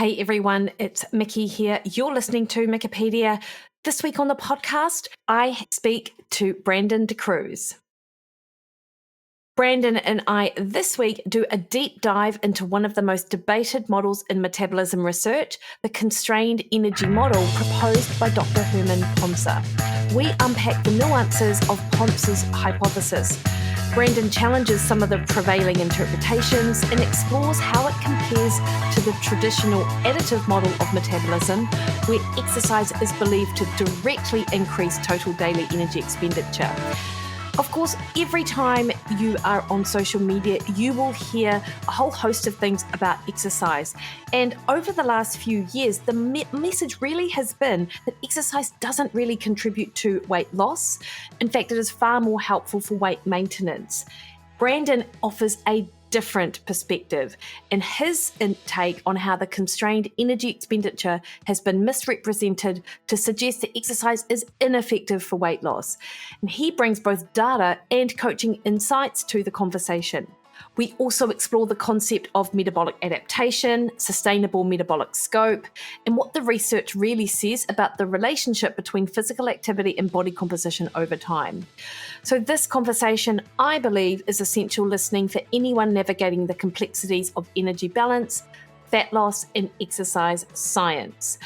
Hey everyone, it's Mikki here. You're listening to Wikipedia. This week on the podcast, I speak to Brandon DaCruz. Brandon and I this week do a deep dive into one of the most debated models in metabolism research, the constrained energy model proposed by Dr. Herman Pontzer. We unpack the nuances of Pontzer's hypothesis. Brandon challenges some of the prevailing interpretations and explores how it compares to the traditional additive model of metabolism, where exercise is believed to directly increase total daily energy expenditure. Of course, every time you are on social media, you will hear a whole host of things about exercise. And over the last few years, the message really has been that exercise doesn't really contribute to weight loss. In fact, it is far more helpful for weight maintenance. Brandon offers a different perspective and his take on how the constrained energy expenditure has been misrepresented to suggest that exercise is ineffective for weight loss. And he brings both data and coaching insights to the conversation. We also explore the concept of metabolic adaptation, sustainable metabolic scope, and what the research really says about the relationship between physical activity and body composition over time. So this conversation, I believe, is essential listening for anyone navigating the complexities of energy balance, fat loss, and exercise science.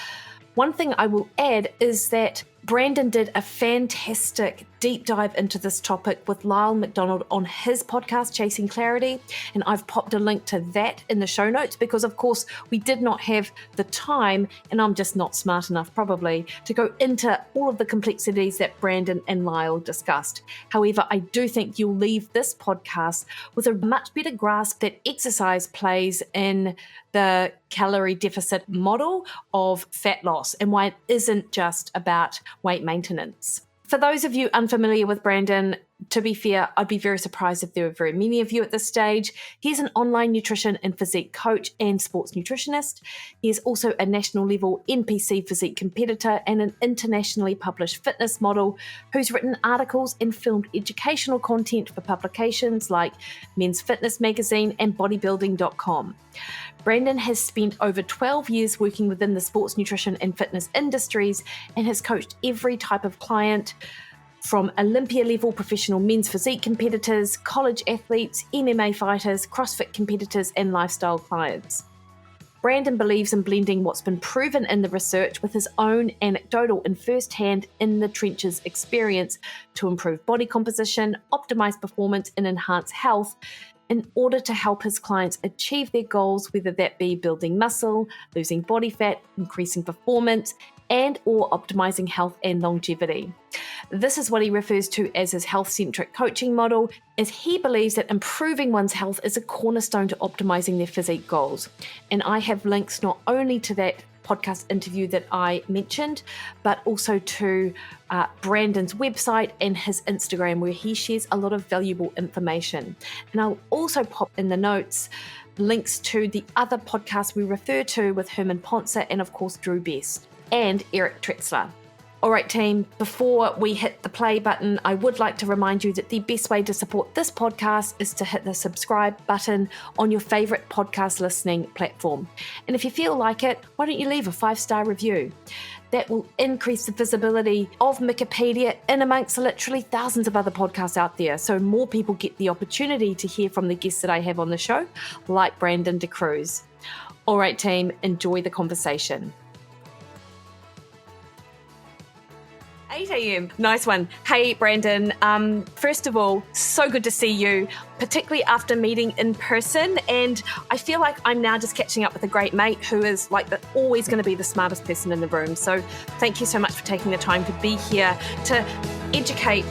One thing I will add is that Brandon did a fantastic deep dive into this topic with Lyle McDonald on his podcast, Chasing Clarity, and I've popped a link to that in the show notes because, of course, we did not have the time, and I'm just not smart enough probably, to go into all of the complexities that Brandon and Lyle discussed. However, I do think you'll leave this podcast with a much better grasp that exercise plays in the calorie deficit model of fat loss and why it isn't just about weight maintenance. For those of you unfamiliar with Brandon, to be fair, I'd be very surprised if there were very many of you at this stage. He's an online nutrition and physique coach and sports nutritionist. He is also a national level NPC physique competitor and an internationally published fitness model who's written articles and filmed educational content for publications like Men's Fitness Magazine and bodybuilding.com. Brandon has spent over 12 years working within the sports nutrition and fitness industries and has coached every type of client from Olympia-level professional men's physique competitors, college athletes, MMA fighters, CrossFit competitors, and lifestyle clients. Brandon believes in blending what's been proven in the research with his own anecdotal and first-hand in-the-trenches experience to improve body composition, optimize performance, and enhance health in order to help his clients achieve their goals, whether that be building muscle, losing body fat, increasing performance, and or optimizing health and longevity. This is what he refers to as his health-centric coaching model, as he believes that improving one's health is a cornerstone to optimizing their physique goals. And I have links not only to that podcast interview that I mentioned, but also to Brandon's website and his Instagram, where he shares a lot of valuable information. And I'll also pop in the notes links to the other podcasts we refer to with Herman Pontzer and, of course, Drew Best and Eric Trexler. All right, team, before we hit the play button, I would like to remind you that the best way to support this podcast is to hit the subscribe button on your favorite podcast listening platform. And if you feel like it, why don't you leave a 5-star review? That will increase the visibility of Wikipedia in amongst literally thousands of other podcasts out there, so more people get the opportunity to hear from the guests that I have on the show, like Brandon DaCruz. All right, team, enjoy the conversation. 8 a.m. Nice one. Hey, Brandon. First of all, so good to see you, particularly after meeting in person. And I feel like I'm now just catching up with a great mate who is always going to be the smartest person in the room. So thank you so much for taking the time to be here to educate,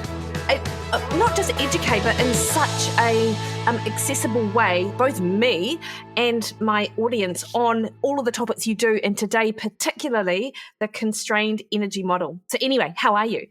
not just educate, but in such a accessible way, both me and my audience, on all of the topics you do, and today particularly the constrained energy model. So anyway, how are you?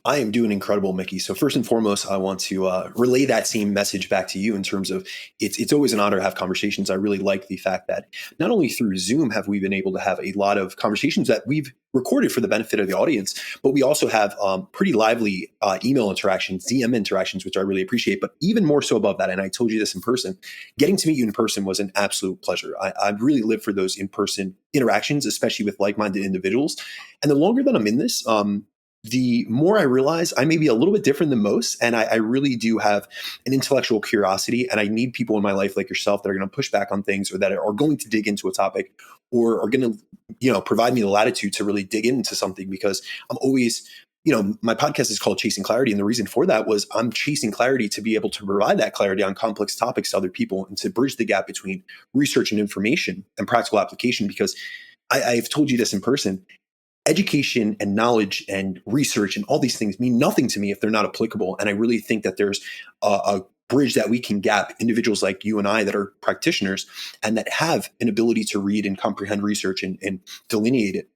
I am doing incredible, Mikki. So first and foremost, I want to relay that same message back to you in terms of it's always an honor to have conversations. I really like the fact that not only through Zoom have we been able to have a lot of conversations that we've recorded for the benefit of the audience, but we also have pretty lively email interactions, DM interactions, which I really appreciate. But even more so above that, and I told you this in person, getting to meet you in person was an absolute pleasure. I really live for those in-person interactions, especially with like-minded individuals. And the longer that I'm in this, the more I realize I may be a little bit different than most. And I really do have an intellectual curiosity. And I need people in my life like yourself that are going to push back on things or that are going to dig into a topic or are going to, provide me the latitude to really dig into something because I'm always, my podcast is called Chasing Clarity. And the reason for that was I'm chasing clarity to be able to provide that clarity on complex topics to other people and to bridge the gap between research and information and practical application. Because I've told you this in person. Education and knowledge and research and all these things mean nothing to me if they're not applicable. And I really think that there's a bridge that we can gap individuals like you and I that are practitioners and that have an ability to read and comprehend research and delineate it,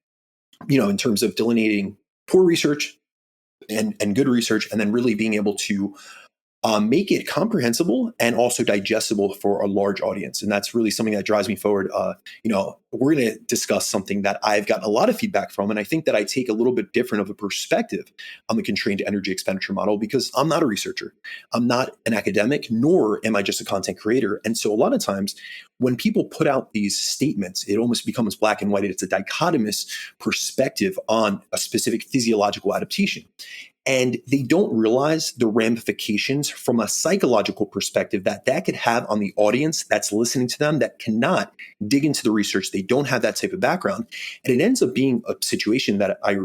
in terms of delineating poor research and good research, and then really being able to make it comprehensible and also digestible for a large audience. And that's really something that drives me forward. We're going to discuss something that I've gotten a lot of feedback from. And I think that I take a little bit different of a perspective on the constrained energy expenditure model because I'm not a researcher. I'm not an academic, nor am I just a content creator. And so a lot of times when people put out these statements, it almost becomes black and white. It's a dichotomous perspective on a specific physiological adaptation. And they don't realize the ramifications from a psychological perspective that could have on the audience that's listening to them that cannot dig into the research. They don't have that type of background. And it ends up being a situation that I,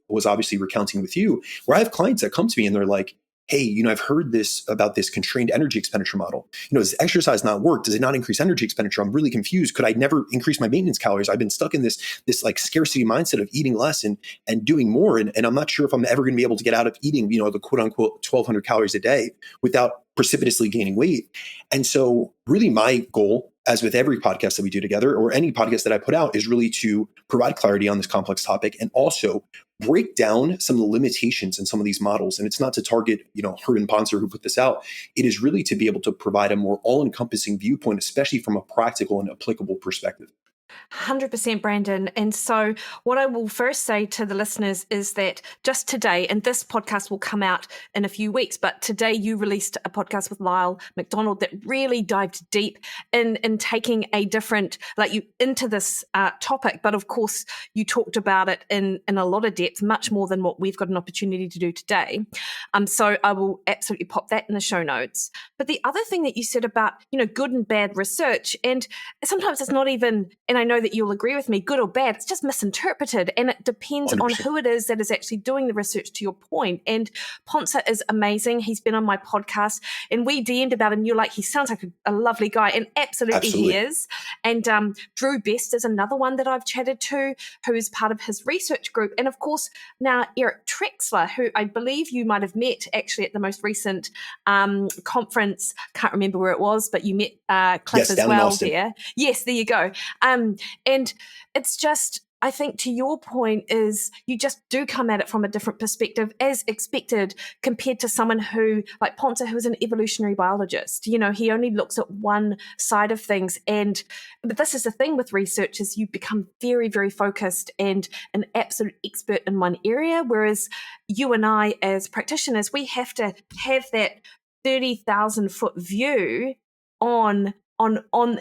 was obviously recounting with you, where I have clients that come to me and they're like, hey, I've heard this about this constrained energy expenditure model. Does exercise not work? Does it not increase energy expenditure? I'm really confused. Could I never increase my maintenance calories? I've been stuck in this like scarcity mindset of eating less and doing more. And I'm not sure if I'm ever going to be able to get out of eating, the quote unquote 1,200 calories a day without precipitously gaining weight. And so really my goal, as with every podcast that we do together or any podcast that I put out, is really to provide clarity on this complex topic and also break down some of the limitations in some of these models. And it's not to target, Herman Pontzer who put this out. It is really to be able to provide a more all-encompassing viewpoint, especially from a practical and applicable perspective. 100%, Brandon. And so what I will first say to the listeners is that just today, and this podcast will come out in a few weeks, but today you released a podcast with Lyle McDonald that really dived deep in taking a different, into this topic. But of course, you talked about it in a lot of depth, much more than what we've got an opportunity to do today. So I will absolutely pop that in the show notes. But the other thing that you said about, good and bad research, and sometimes it's not even, and I know that you'll agree with me, good or bad, it's just misinterpreted. And it depends 100%. on who it is that is actually doing the research, to your point. And Pontzer is amazing. He's been on my podcast and we DM'd about him. You're like, he sounds like a lovely guy. And absolutely he is. And Drew Best is another one that I've chatted to, who is part of his research group. And of course, now Eric Trexler, who I believe you might have met actually at the most recent conference. Can't remember where it was, but you met Cliff as well here. Yes, there you go. And it's just, I think to your point is you just do come at it from a different perspective as expected compared to someone who, like Pontzer, who is an evolutionary biologist. He only looks at one side of things. But this is the thing with research is you become very, very focused and an absolute expert in one area. Whereas you and I as practitioners, we have to have that 30,000 foot view on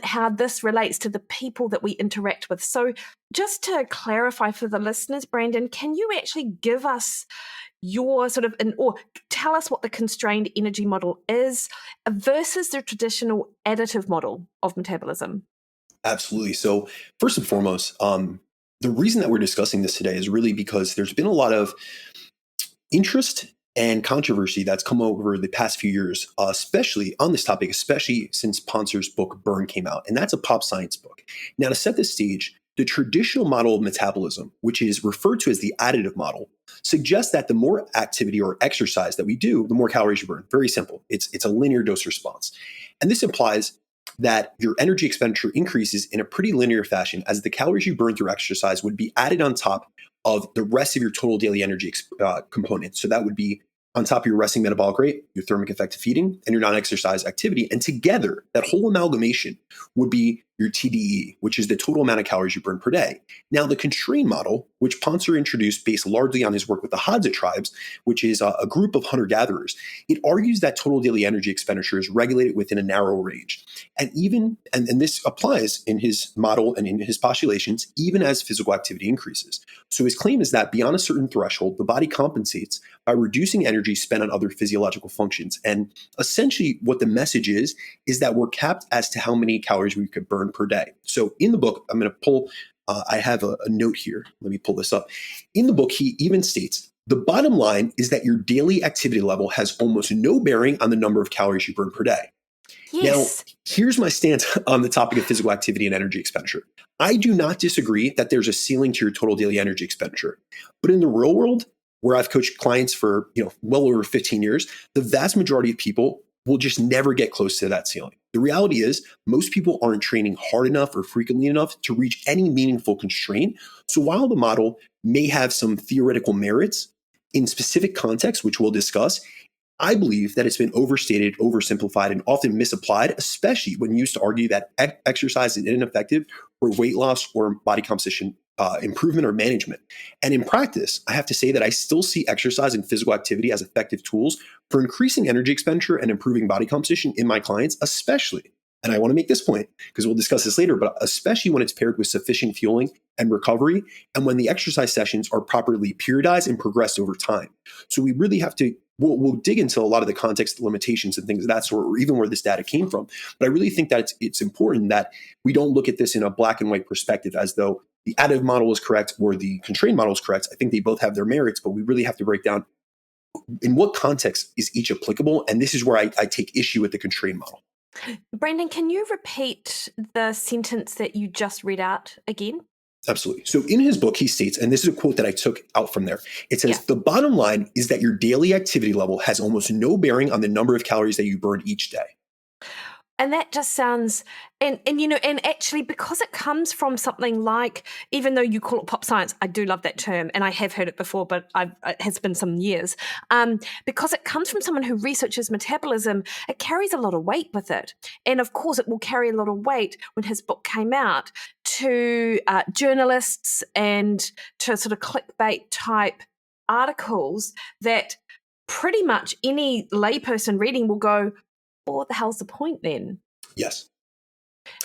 how this relates to the people that we interact with. So just to clarify for the listeners, Brandon, can you actually give us your or tell us what the constrained energy model is versus the traditional additive model of metabolism? Absolutely. So first and foremost, the reason that we're discussing this today is really because there's been a lot of interest and controversy that's come over the past few years, especially on this topic, especially since Pontzer's book Burn came out. And that's a pop science book. Now, to set the stage, the traditional model of metabolism, which is referred to as the additive model, suggests that the more activity or exercise that we do, the more calories you burn. Very simple. It's a linear dose response. And this implies that your energy expenditure increases in a pretty linear fashion as the calories you burn through exercise would be added on top of the rest of your total daily energy component. So that would be on top of your resting metabolic rate, your thermic effect of feeding, and your non-exercise activity. And together, that whole amalgamation would be your TDEE, which is the total amount of calories you burn per day. Now, the constraint model, which Pontzer introduced based largely on his work with the Hadza tribes, which is a group of hunter-gatherers, it argues that total daily energy expenditure is regulated within a narrow range. And this applies in his model and in his postulations, even as physical activity increases. So his claim is that beyond a certain threshold, the body compensates by reducing energy spent on other physiological functions. And essentially what the message is that we're capped as to how many calories we could burn per day. So in the book, I'm going to pull, I have a note here. Let me pull this up. In the book, he even states, the bottom line is that your daily activity level has almost no bearing on the number of calories you burn per day. Yes. Now, here's my stance on the topic of physical activity and energy expenditure. I do not disagree that there's a ceiling to your total daily energy expenditure. But in the real world, where I've coached clients for well over 15 years, the vast majority of people will just never get close to that ceiling. The reality is most people aren't training hard enough or frequently enough to reach any meaningful constraint. So while the model may have some theoretical merits in specific contexts, which we'll discuss, I believe that it's been overstated, oversimplified, and often misapplied, especially when used to argue that exercise is ineffective for weight loss or body composition improvement or management. And in practice, I have to say that I still see exercise and physical activity as effective tools for increasing energy expenditure and improving body composition in my clients, especially, and I want to make this point because we'll discuss this later, but especially when it's paired with sufficient fueling and recovery, and when the exercise sessions are properly periodized and progressed over time. So we really have to, we'll dig into a lot of the context, limitations, and things of that sort, or even where this data came from. But I really think that it's important that we don't look at this in a black and white perspective as though the additive model is correct or the constrained model is correct. I think they both have their merits, but we really have to break down in what context is each applicable. And this is where I take issue with the constrained model. Brandon, can you repeat the sentence that you just read out again? Absolutely. So in his book, he states, and this is a quote that I took out from there. It says, the bottom line is that your daily activity level has almost no bearing on the number of calories that you burn each day. And that just sounds, and actually, because it comes from something like, even though you call it pop science, I do love that term, and I have heard it before, but it has been some years. Because it comes from someone who researches metabolism, it carries a lot of weight with it. And of course, it will carry a lot of weight when his book came out to journalists and to sort of clickbait type articles that pretty much any layperson reading will go, well, what the hell's the point then? Yes.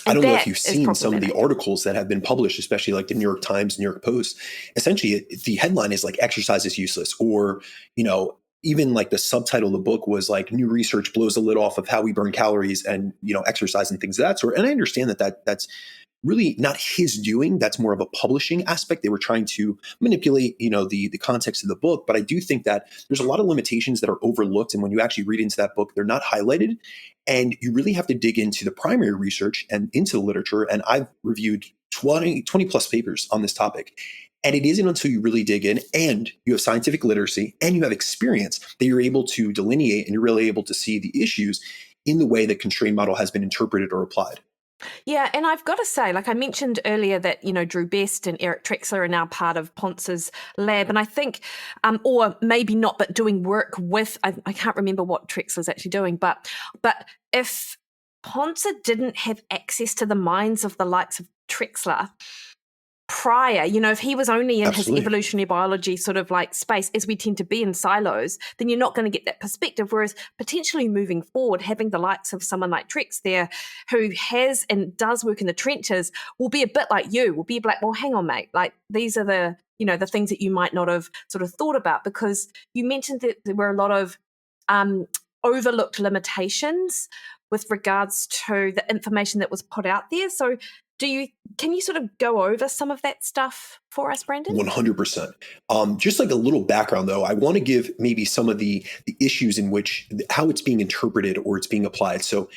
And I don't know if you've seen some of the articles that have been published, especially like the New York Times, New York Post. Essentially, the headline is like exercise is useless, or, even like the subtitle of the book was like new research blows the lid off of how we burn calories and, exercise and things of that sort. And I understand that's really not his doing. That's more of a publishing aspect. They were trying to manipulate, the context of the book. But I do think that there's a lot of limitations that are overlooked. And when you actually read into that book, they're not highlighted. And you really have to dig into the primary research and into the literature. And I've reviewed 20 plus papers on this topic. And it isn't until you really dig in and you have scientific literacy and you have experience that you're able to delineate and you're really able to see the issues in the way the constrained model has been interpreted or applied. Yeah, and I've got to say, like I mentioned earlier that, Drew Best and Eric Trexler are now part of Pontzer's lab. And I think, or maybe not, but doing work with, I can't remember what Trexler's actually doing, but if Pontzer didn't have access to the minds of the likes of Trexler prior, if he was only in Absolutely. his evolutionary biology sort of like space, as we tend to be in silos, then you're not going to get that perspective. Whereas potentially moving forward, having the likes of someone like Trex there who has and does work in the trenches will be a bit like you, will be like, well, hang on, mate, like these are the, the things that you might not have sort of thought about, because you mentioned that there were a lot of overlooked limitations with regards to the information that was put out there. So can you sort of go over some of that stuff for us, Brandon? 100%. Just like a little background, though, I want to give maybe some of the issues in which how it's being interpreted or it's being applied. So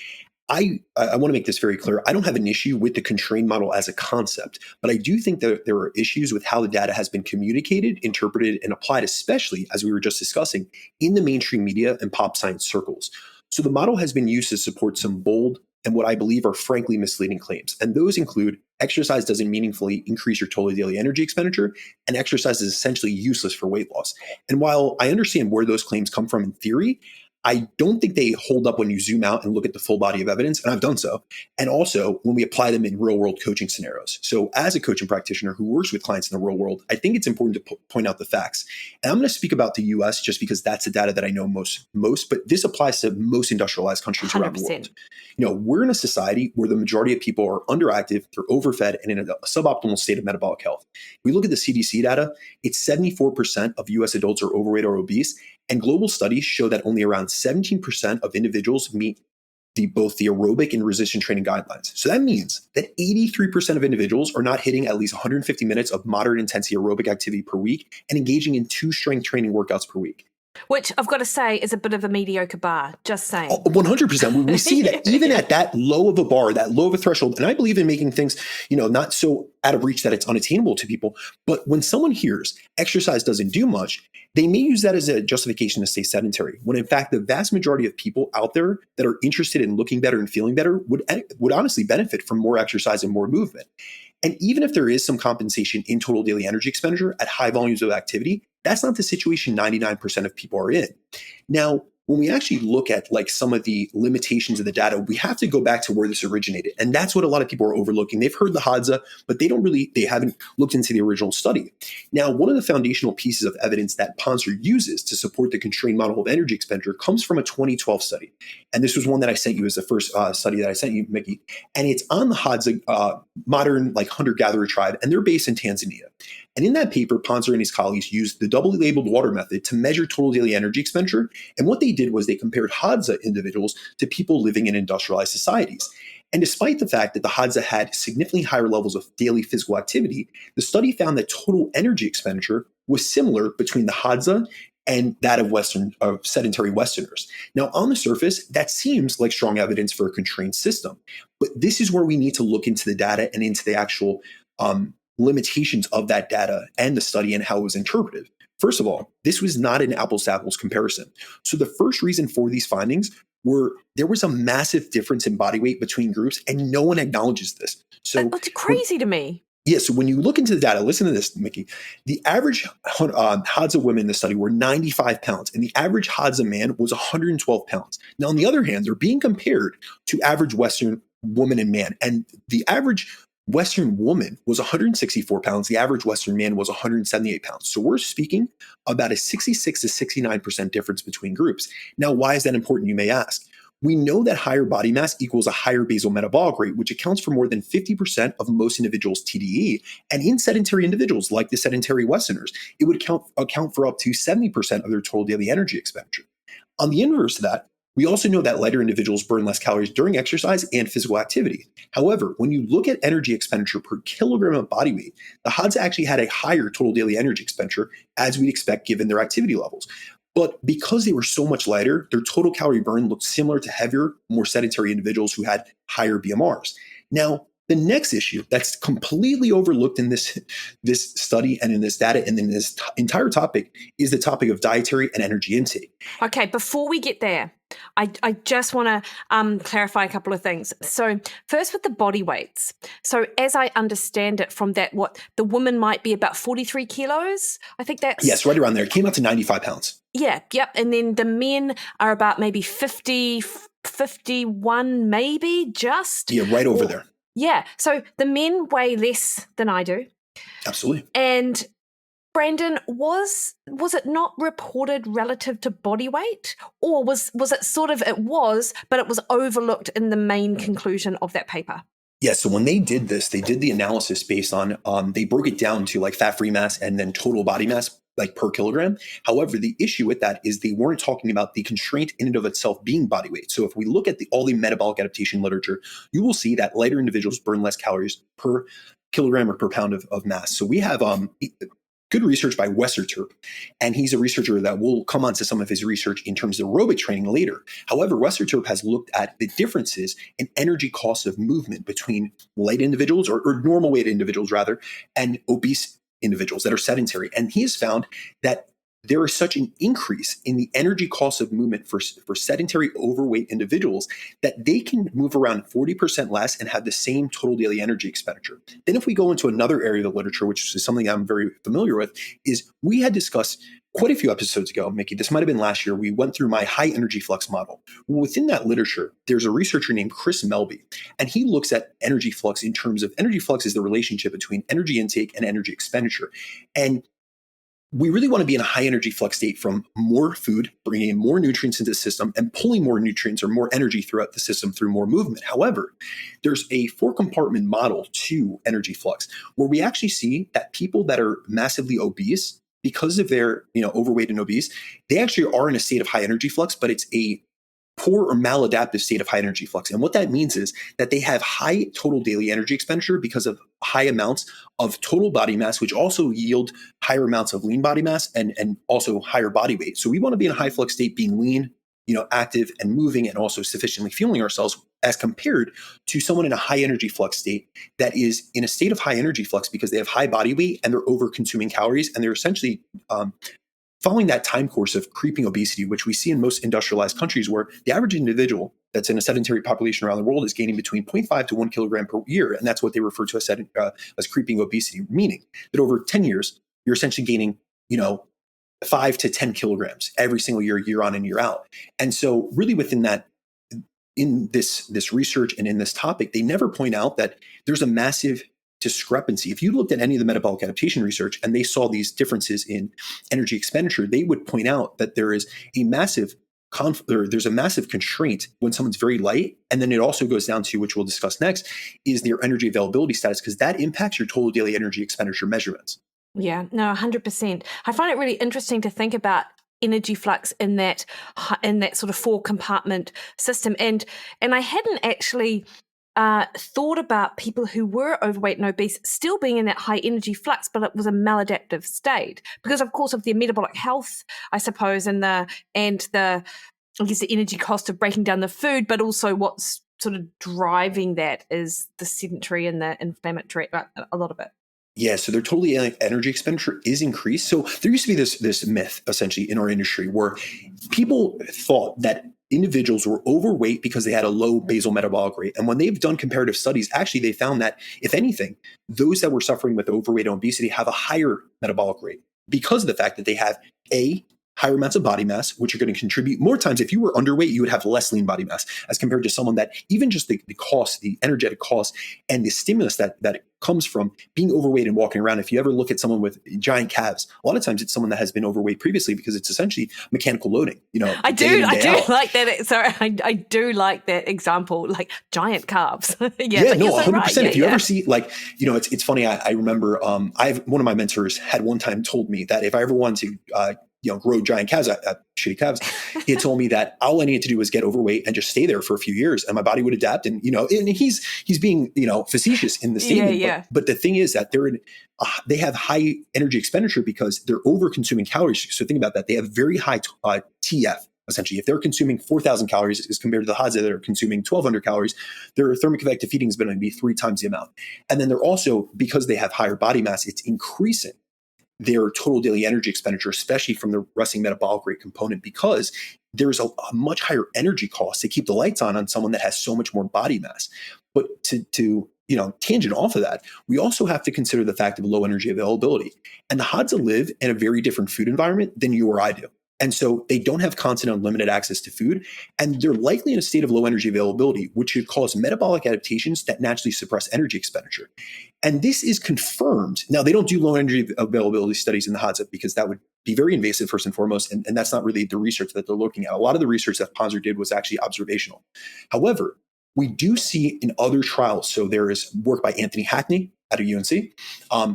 I want to make this very clear. I don't have an issue with the constrained model as a concept, but I do think that there are issues with how the data has been communicated, interpreted, and applied, especially, as we were just discussing, in the mainstream media and pop science circles. So the model has been used to support some bold, and what I believe are frankly misleading claims. And those include exercise doesn't meaningfully increase your total daily energy expenditure, and exercise is essentially useless for weight loss. And while I understand where those claims come from in theory, I don't think they hold up when you zoom out and look at the full body of evidence, and I've done so. And also when we apply them in real world coaching scenarios. So as a coach and practitioner who works with clients in the real world, I think it's important to point out the facts. And I'm going to speak about the US just because that's the data that I know most, but this applies to most industrialized countries around the world. We're in a society where the majority of people are underactive, they're overfed, and in a suboptimal state of metabolic health. If we look at the CDC data, it's 74% of US adults are overweight or obese. And global studies show that only around 17% of individuals meet both the aerobic and resistance training guidelines. So that means that 83% of individuals are not hitting at least 150 minutes of moderate intensity aerobic activity per week and engaging in 2 strength training workouts per week. Which I've got to say is a bit of a mediocre bar, just saying. 100%. We see that even at that low of a bar, that low of a threshold, and I believe in making things, not so out of reach that it's unattainable to people. But when someone hears exercise doesn't do much, they may use that as a justification to stay sedentary, when in fact, the vast majority of people out there that are interested in looking better and feeling better would honestly benefit from more exercise and more movement. And even if there is some compensation in total daily energy expenditure at high volumes of activity, that's not the situation 99% of people are in. Now, when we actually look at some of the limitations of the data, we have to go back to where this originated. And that's what a lot of people are overlooking. They've heard the Hadza, but they haven't looked into the original study. Now, one of the foundational pieces of evidence that Pontzer uses to support the constrained model of energy expenditure comes from a 2012 study. And this was one that I sent you as the first study that I sent you, Mikki. And it's on the Hadza modern hunter-gatherer tribe, and they're based in Tanzania. And in that paper, Pontzer and his colleagues used the doubly labeled water method to measure total daily energy expenditure. And what they did was they compared Hadza individuals to people living in industrialized societies. And despite the fact that the Hadza had significantly higher levels of daily physical activity, the study found that total energy expenditure was similar between the Hadza and that of sedentary Westerners. Now, on the surface, that seems like strong evidence for a constrained system. But this is where we need to look into the data and into the actual limitations of that data and the study and how it was interpreted. First of all, this was not an apples to apples comparison. So the first reason for these findings were there was a massive difference in body weight between groups, and no one acknowledges this. So that's crazy to me. Yeah, so when you look into the data, listen to this, Mikki. The average Hadza women in the study were 95 pounds, and the average Hadza man was 112 pounds. Now, on the other hand, they're being compared to average Western woman and man, and the average Western woman was 164 pounds. The average Western man was 178 pounds. So we're speaking about a 66 to 69% difference between groups. Now, why is that important, you may ask? We know that higher body mass equals a higher basal metabolic rate, which accounts for more than 50% of most individuals' TDEE. And in sedentary individuals, like the sedentary Westerners, it would account for up to 70% of their total daily energy expenditure. On the inverse of that, we also know that lighter individuals burn less calories during exercise and physical activity. However, when you look at energy expenditure per kilogram of body weight, the Hadza actually had a higher total daily energy expenditure, as we'd expect given their activity levels. But because they were so much lighter, their total calorie burn looked similar to heavier, more sedentary individuals who had higher BMRs. Now, the next issue that's completely overlooked in this study and in this data and in this entire topic is the topic of dietary and energy intake. Okay, before we get there, I just want to clarify a couple of things. So first with the body weights. So as I understand it from that, what the woman might be about 43 kilos. I think that's... Yes, right around there. It came out to 95 pounds. Yeah, yep. And then the men are about maybe 50, 51 maybe, just. Yeah, right over there. Yeah. So the men weigh less than I do. Absolutely. And Brandon, was it not reported relative to body weight? Or was it sort of, it was, but it was overlooked in the main conclusion of that paper? Yeah, so when they did this, they did the analysis based on, they broke it down to fat-free mass and then total body mass per kilogram. However, the issue with that is they weren't talking about the constraint in and of itself being body weight. So if we look at all the metabolic adaptation literature, you will see that lighter individuals burn less calories per kilogram or per pound of mass. So we have good research by Westerterp, and he's a researcher that will come on to some of his research in terms of aerobic training later. However, Westerterp has looked at the differences in energy costs of movement between light individuals or normal weight individuals rather, and obese individuals that are sedentary. And he has found that there is such an increase in the energy cost of movement for sedentary overweight individuals that they can move around 40% less and have the same total daily energy expenditure. Then if we go into another area of the literature, which is something I'm very familiar with, is we had discussed quite a few episodes ago, Mikki, this might have been last year, we went through my high energy flux model. Within that literature, there's a researcher named Chris Melby, and he looks at energy flux in terms of energy flux is the relationship between energy intake and energy expenditure. And we really want to be in a high energy flux state from more food, bringing in more nutrients into the system and pulling more nutrients or more energy throughout the system through more movement. However, there's a 4-compartment model to energy flux where we actually see that people that are massively obese, because of their overweight and obese, they actually are in a state of high energy flux, but it's a poor or maladaptive state of high energy flux. And what that means is that they have high total daily energy expenditure because of high amounts of total body mass, which also yield higher amounts of lean body mass and also higher body weight. So we want to be in a high flux state, being lean, active and moving, and also sufficiently fueling ourselves, as compared to someone in a high energy flux state that is in a state of high energy flux because they have high body weight and they're over consuming calories, and they're essentially following that time course of creeping obesity, which we see in most industrialized countries, where the average individual that's in a sedentary population around the world is gaining between 0.5 to 1 kilogram per year. And that's what they refer to as creeping obesity, meaning that over 10 years, you're essentially gaining, 5 to 10 kilograms every single year on and year out. And so really within that, in this research and in this topic, they never point out that there's a massive discrepancy. If you looked at any of the metabolic adaptation research and they saw these differences in energy expenditure, they would point out that there is a massive there's a massive constraint when someone's very light. And then it also goes down to, which we'll discuss next, is their energy availability status, because that impacts your total daily energy expenditure measurements. Yeah, no, 100%. I find it really interesting to think about energy flux in that sort of 4-compartment system. And I hadn't actually thought about people who were overweight and obese still being in that high energy flux, but it was a maladaptive state because, of course, of their metabolic health, I suppose, and the I guess the energy cost of breaking down the food, but also what's sort of driving that is the sedentary and the inflammatory, a lot of it. Yeah, so their total energy expenditure is increased. So there used to be this myth, essentially, in our industry where people thought that individuals were overweight because they had a low basal metabolic rate. And when they've done comparative studies, actually, they found that, if anything, those that were suffering with overweight and obesity have a higher metabolic rate because of the fact that they have higher amounts of body mass, which are going to contribute more times. If you were underweight, you would have less lean body mass as compared to someone that even just the cost, the energetic cost, and the stimulus that comes from being overweight and walking around. If you ever look at someone with giant calves, a lot of times it's someone that has been overweight previously because it's essentially mechanical loading. I do like that. Sorry, I do like that example, like giant calves. Yeah, no, 100%. Right. If you ever see, it's funny. I remember, one of my mentors had one time told me that if I ever wanted to, grow giant calves, shitty calves, he had told me that all I needed to do was get overweight and just stay there for a few years and my body would adapt. And, and he's being, facetious in the statement. Yeah. But the thing is that they have high energy expenditure because they're over consuming calories. So think about that. They have very high TF. Essentially, if they're consuming 4,000 calories as compared to the Hadza that are consuming 1,200 calories, their thermic effective feeding is going to be 3 times the amount. And then they're also, because they have higher body mass, it's increasing their total daily energy expenditure, especially from the resting metabolic rate component, because there's a much higher energy cost to keep the lights on someone that has so much more body mass. But to tangent off of that, we also have to consider the fact of low energy availability. And the Hadza live in a very different food environment than you or I do. And so they don't have constant unlimited access to food, and they're likely in a state of low energy availability, which should cause metabolic adaptations that naturally suppress energy expenditure. And this is confirmed. Now, they don't do low energy availability studies in the Hadza because that would be very invasive, first and foremost, and that's not really the research that they're looking at. A lot of the research that Pontzer did was actually observational. However, we do see in other trials, so there is work by Anthony Hackney out of UNC,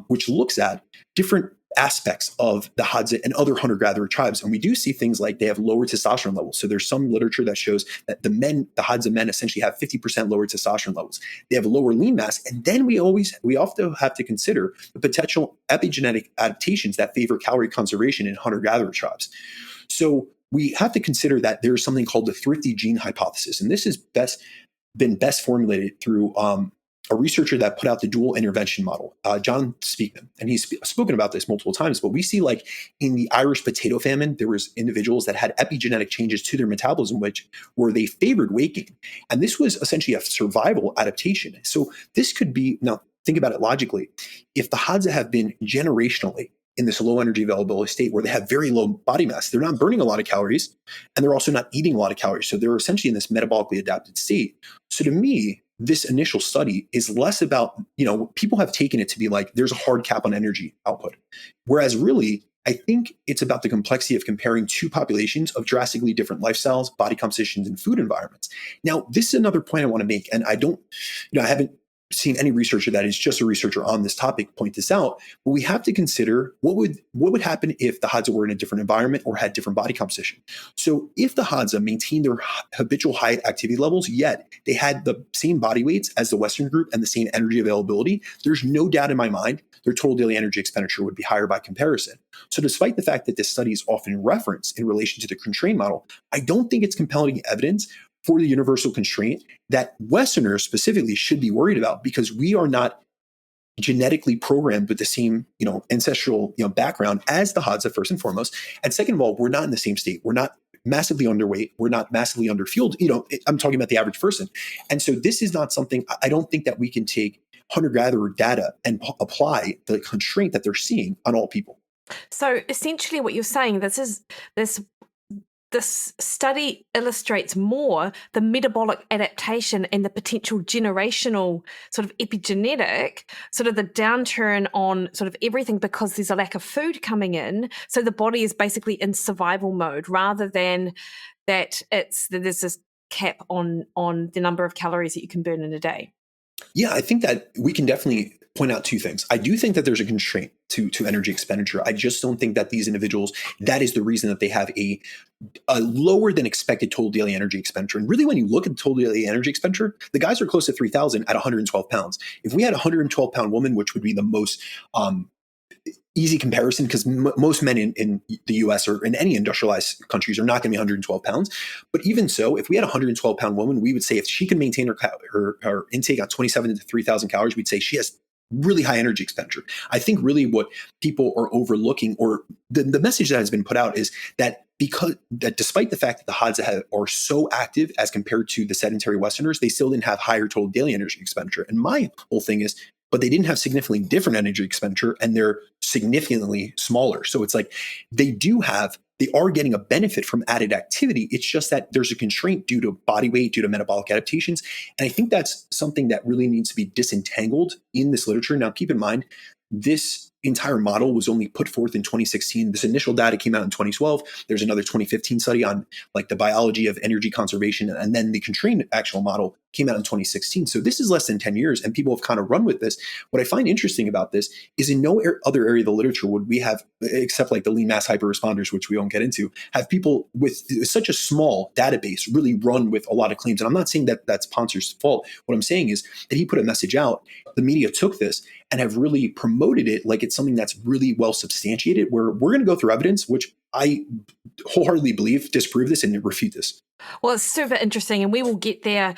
which looks at different aspects of the Hadza and other hunter-gatherer tribes. And we do see things like they have lower testosterone levels. So there's some literature that shows that the Hadza men essentially have 50% lower testosterone levels. They have lower lean mass. And then we often have to consider the potential epigenetic adaptations that favor calorie conservation in hunter-gatherer tribes. So we have to consider that there's something called the thrifty gene hypothesis. And this has been best formulated through a researcher that put out the dual intervention model, John Speakman, and he's spoken about this multiple times, but we see like in the Irish potato famine, there was individuals that had epigenetic changes to their metabolism, where they favored weight gain. And this was essentially a survival adaptation. So this could be, now think about it logically, if the Hadza have been generationally in this low energy availability state where they have very low body mass, they're not burning a lot of calories and they're also not eating a lot of calories. So they're essentially in this metabolically adapted state. So to me, this initial study is less about, people have taken it to be like, there's a hard cap on energy output. Whereas really, I think it's about the complexity of comparing two populations of drastically different lifestyles, body compositions, and food environments. Now, this is another point I want to make. And I haven't seen any researcher that is just a researcher on this topic point this out, but we have to consider what would happen if the Hadza were in a different environment or had different body composition. So if the Hadza maintained their habitual high activity levels, yet they had the same body weights as the Western group and the same energy availability, there's no doubt in my mind their total daily energy expenditure would be higher by comparison. So despite the fact that this study is often referenced in relation to the constraint model, I don't think it's compelling evidence for the universal constraint that Westerners specifically should be worried about, because we are not genetically programmed with the same, ancestral, background as the Hadza, first and foremost. And second of all, we're not in the same state. We're not massively underweight. We're not massively underfueled. I'm talking about the average person. And so this is not something, I don't think that we can take hunter-gatherer data and apply the constraint that they're seeing on all people. So essentially what you're saying, this study illustrates more the metabolic adaptation and the potential generational sort of epigenetic, sort of the downturn on sort of everything because there's a lack of food coming in. So the body is basically in survival mode rather than that there's this cap on the number of calories that you can burn in a day. Yeah, I think that we can definitely point out two things. I do think that there's a constraint to energy expenditure. I just don't think that these individuals, that is the reason that they have a lower than expected total daily energy expenditure. And really, when you look at the total daily energy expenditure, the guys are close to 3,000 at 112 pounds. If we had a 112-pound woman, which would be the most easy comparison, because most men in the US or in any industrialized countries are not going to be 112 pounds. But even so, if we had a 112-pound woman, we would say if she can maintain her intake on 27 to 3,000 calories, we'd say she has really high energy expenditure. I think really what people are overlooking, or the message that has been put out, is that despite the fact that the Hadza are so active as compared to the sedentary Westerners, they still didn't have higher total daily energy expenditure. And my whole thing is, but they didn't have significantly different energy expenditure, and they're significantly smaller. So it's like they are getting a benefit from added activity. It's just that there's a constraint due to body weight, due to metabolic adaptations. And I think that's something that really needs to be disentangled in this literature. Now, keep in mind, this entire model was only put forth in 2016. This initial data came out in 2012. There's another 2015 study on like the biology of energy conservation. And then the constrained actual model came out in 2016. So this is less than 10 years and people have kind of run with this. What I find interesting about this is in no other area of the literature would we have, except like the lean mass hyper-responders, which we won't get into, have people with such a small database really run with a lot of claims. And I'm not saying that that's Pontzer's fault. What I'm saying is that he put a message out, the media took this and have really promoted it like it's something that's really well substantiated, where we're going to go through evidence, which I wholeheartedly believe disprove this and refute this. Well, it's super interesting, and we will get there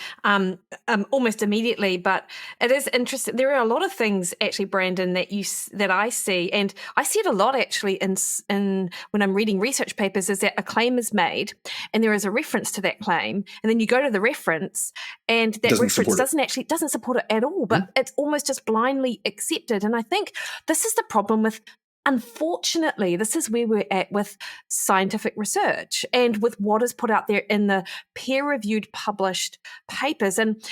almost immediately. But it is interesting. There are a lot of things, actually, Brandon, that I see, and I see it a lot actually in when I'm reading research papers. Is that a claim is made, and there is a reference to that claim, and then you go to the reference, and that reference doesn't support it at all. But it's almost just blindly accepted. And I think this is the problem with. Unfortunately, this is where we're at with scientific research and with what is put out there in the peer-reviewed published papers. And,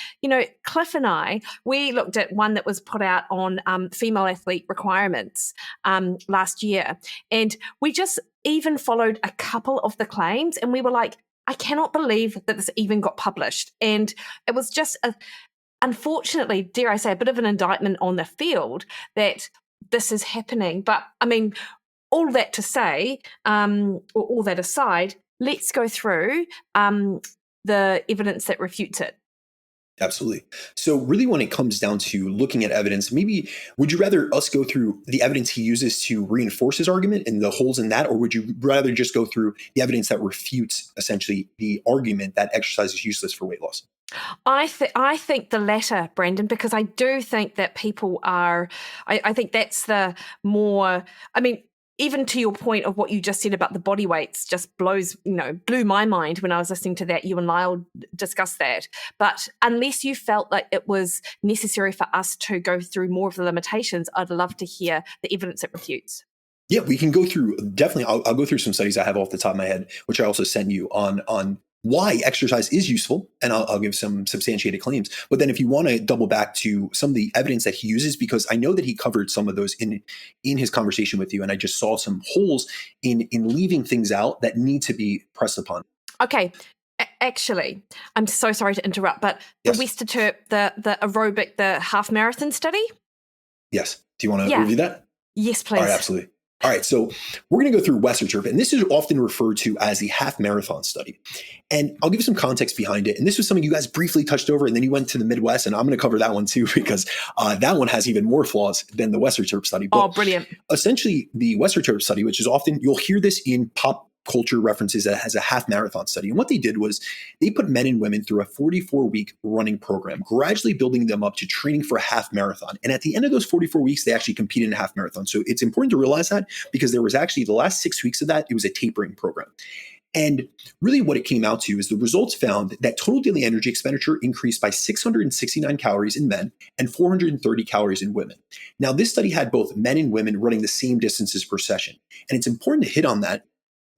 Cliff and I, we looked at one that was put out on female athlete requirements last year. And we just even followed a couple of the claims and we were like, I cannot believe that this even got published. And it was just, unfortunately, dare I say, a bit of an indictment on the field that this is happening. But I mean, all that to say, or all that aside, let's go through the evidence that refutes it. Absolutely. So really when it comes down to looking at evidence, maybe would you rather us go through the evidence he uses to reinforce his argument and the holes in that, or would you rather just go through the evidence that refutes essentially the argument that exercise is useless for weight loss? I think the latter, Brandon, because I do think that people are, I think that's the more, I mean, even to your point of what you just said about the body weights just blew my mind when I was listening to that. You and Lyle discussed that. But unless you felt like it was necessary for us to go through more of the limitations, I'd love to hear the evidence it refutes. Yeah, we can go through, definitely. I'll go through some studies I have off the top of my head, which I also sent you on why exercise is useful, and I'll give some substantiated claims. But then if you want to double back to some of the evidence that he uses, because I know that he covered some of those in his conversation with you, and I just saw some holes in leaving things out that need to be pressed upon. Okay. Actually, I'm so sorry to interrupt, but Yes. the Westerterp, the aerobic, the half marathon study? Yes. Do you want to review that? Yes, please. All right, absolutely. All right, so we're going to go through Westerterp, and this is often referred to as the half marathon study. And I'll give you some context behind it. And this was something you guys briefly touched over, and then you went to the Midwest, and I'm going to cover that one too, because that one has even more flaws than the Westerterp study. But brilliant. Essentially, the Westerterp study, which is often, you'll hear this in pop culture references as a half marathon study. And what they did was they put men and women through a 44-week running program, gradually building them up to training for a half marathon. And at the end of those 44 weeks, they actually competed in a half marathon. So it's important to realize that, because there was actually the last 6 weeks of that, it was a tapering program. And really what it came out to is the results found that total daily energy expenditure increased by 669 calories in men and 430 calories in women. Now, this study had both men and women running the same distances per session. And it's important to hit on that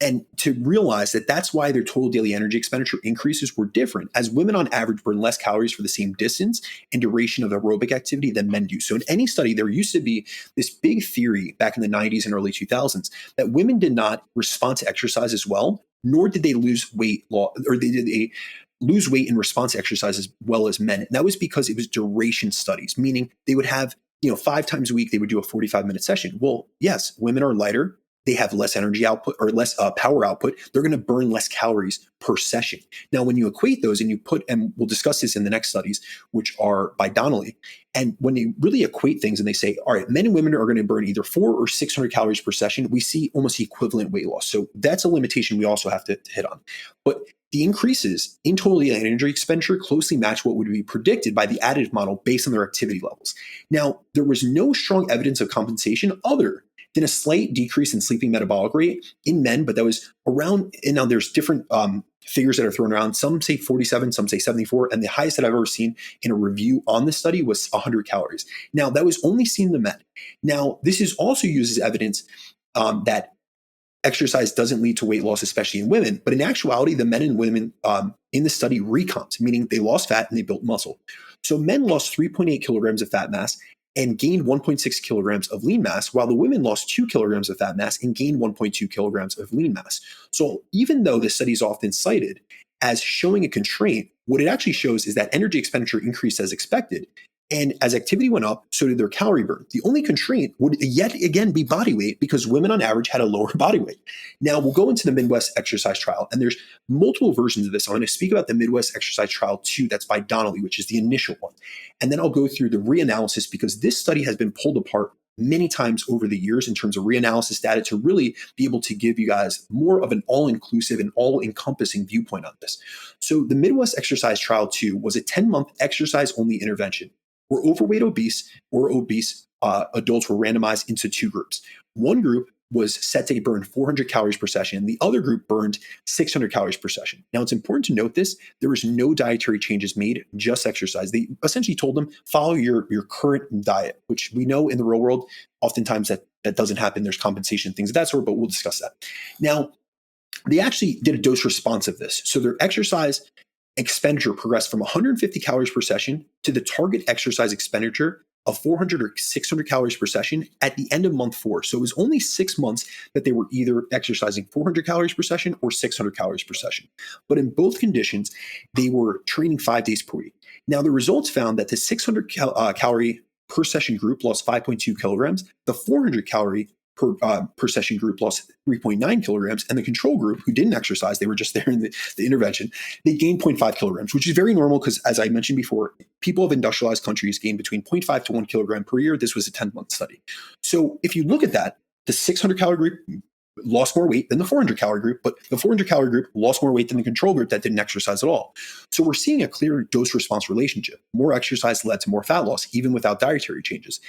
and to realize that that's why their total daily energy expenditure increases were different, as women on average burn less calories for the same distance and duration of aerobic activity than men do. So in any study, there used to be this big theory back in the 90s and early 2000s that women did not respond to exercise as well, nor did they lose weight, they lose weight in response to exercise as well as men. And that was because it was duration studies, meaning they would have, 5 times a week, they would do a 45-minute session. Well, yes, women are lighter. They have less energy output or less power output. They're going to burn less calories per session. Now, when you equate those and you put, and we'll discuss this in the next studies, which are by Donnelly, and when they really equate things and they say, all right, men and women are going to burn either 400 or 600 calories per session, we see almost equivalent weight loss. So that's a limitation we also have to hit on. But the increases in total energy expenditure closely match what would be predicted by the additive model based on their activity levels. Now, there was no strong evidence of compensation other than a slight decrease in sleeping metabolic rate in men, but that was around, and now there's different figures that are thrown around. Some say 47, some say 74, and the highest that I've ever seen in a review on the study was 100 calories. Now, that was only seen in the men. Now, this is also used as evidence that exercise doesn't lead to weight loss, especially in women. But in actuality, the men and women in the study recomped, meaning they lost fat and they built muscle. So men lost 3.8 kilograms of fat mass and gained 1.6 kilograms of lean mass, while the women lost 2 kilograms of fat mass and gained 1.2 kilograms of lean mass. So even though this study is often cited as showing a constraint, what it actually shows is that energy expenditure increased as expected. And as activity went up, so did their calorie burn. The only constraint would yet again be body weight, because women on average had a lower body weight. Now we'll go into the Midwest exercise trial, and there's multiple versions of this. I'm going to speak about the Midwest exercise trial 2, that's by Donnelly, which is the initial one. And then I'll go through the reanalysis, because this study has been pulled apart many times over the years in terms of reanalysis data to really be able to give you guys more of an all-inclusive and all-encompassing viewpoint on this. So the Midwest exercise trial 2 was a 10-month exercise-only intervention where overweight or obese adults were randomized into 2 groups. One group was set to burn 400 calories per session. The other group burned 600 calories per session. Now, it's important to note this. There was no dietary changes made, just exercise. They essentially told them, follow your current diet, which we know in the real world, oftentimes that doesn't happen. There's compensation, things of that sort, but we'll discuss that. Now, they actually did a dose response of this. So their exercise expenditure progressed from 150 calories per session to the target exercise expenditure of 400 or 600 calories per session at the end of month 4. So it was only 6 months that they were either exercising 400 calories per session or 600 calories per session. But in both conditions, they were training 5 days per week. Now, the results found that the 600 calorie per session group lost 5.2 kilograms. The 400 calorie per session group lost 3.9 kilograms, and the control group, who didn't exercise, they were just there in the intervention, they gained 0.5 kilograms, which is very normal because, as I mentioned before, people of industrialized countries gain between 0.5 to 1 kilogram per year. This was a 10-month study. So if you look at that, the 600-calorie group lost more weight than the 400-calorie group, but the 400-calorie group lost more weight than the control group that didn't exercise at all. So we're seeing a clear dose-response relationship. More exercise led to more fat loss, even without dietary changes.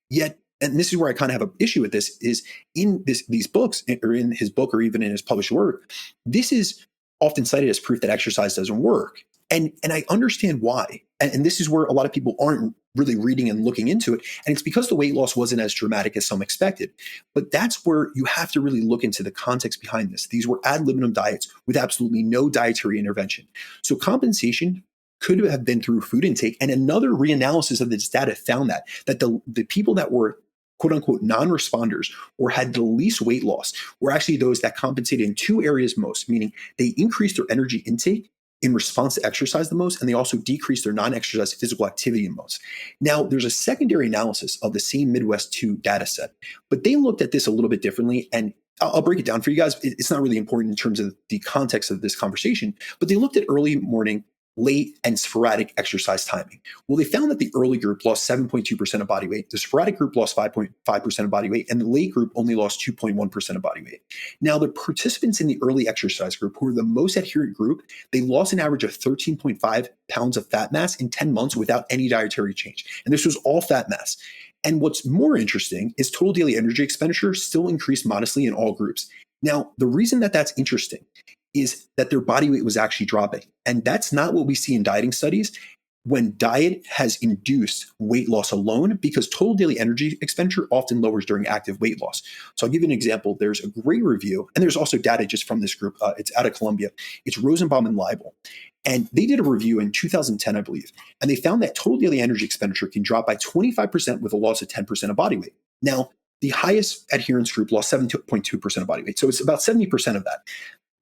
Yet, and this is where I kind of have an issue with this, is in these books, or in his book, or even in his published work, this is often cited as proof that exercise doesn't work. And I understand why. And this is where a lot of people aren't really reading and looking into it. And it's because the weight loss wasn't as dramatic as some expected. But that's where you have to really look into the context behind this. These were ad libitum diets with absolutely no dietary intervention. So compensation could have been through food intake. And another reanalysis of this data found that the people that were quote unquote non-responders or had the least weight loss were actually those that compensated in two areas most, meaning they increased their energy intake in response to exercise the most, and they also decreased their non-exercise physical activity the most. Now, there's a secondary analysis of the same Midwest 2 data set, but they looked at this a little bit differently, and I'll break it down for you guys. It's not really important in terms of the context of this conversation, but they looked at early morning, late, and sporadic exercise timing. Well, they found that the early group lost 7.2% of body weight, the sporadic group lost 5.5% of body weight, and the late group only lost 2.1% of body weight. Now, the participants in the early exercise group, who were the most adherent group, they lost an average of 13.5 pounds of fat mass in 10 months without any dietary change. And this was all fat mass. And what's more interesting is total daily energy expenditure still increased modestly in all groups. Now, the reason that that's interesting is that their body weight was actually dropping. And that's not what we see in dieting studies when diet has induced weight loss alone, because total daily energy expenditure often lowers during active weight loss. So I'll give you an example. There's a great review, and there's also data just from this group. It's out of Columbia. It's Rosenbaum and Leibel. And they did a review in 2010, I believe, and they found that total daily energy expenditure can drop by 25% with a loss of 10% of body weight. Now, the highest adherence group lost 7.2% of body weight. So it's about 70% of that.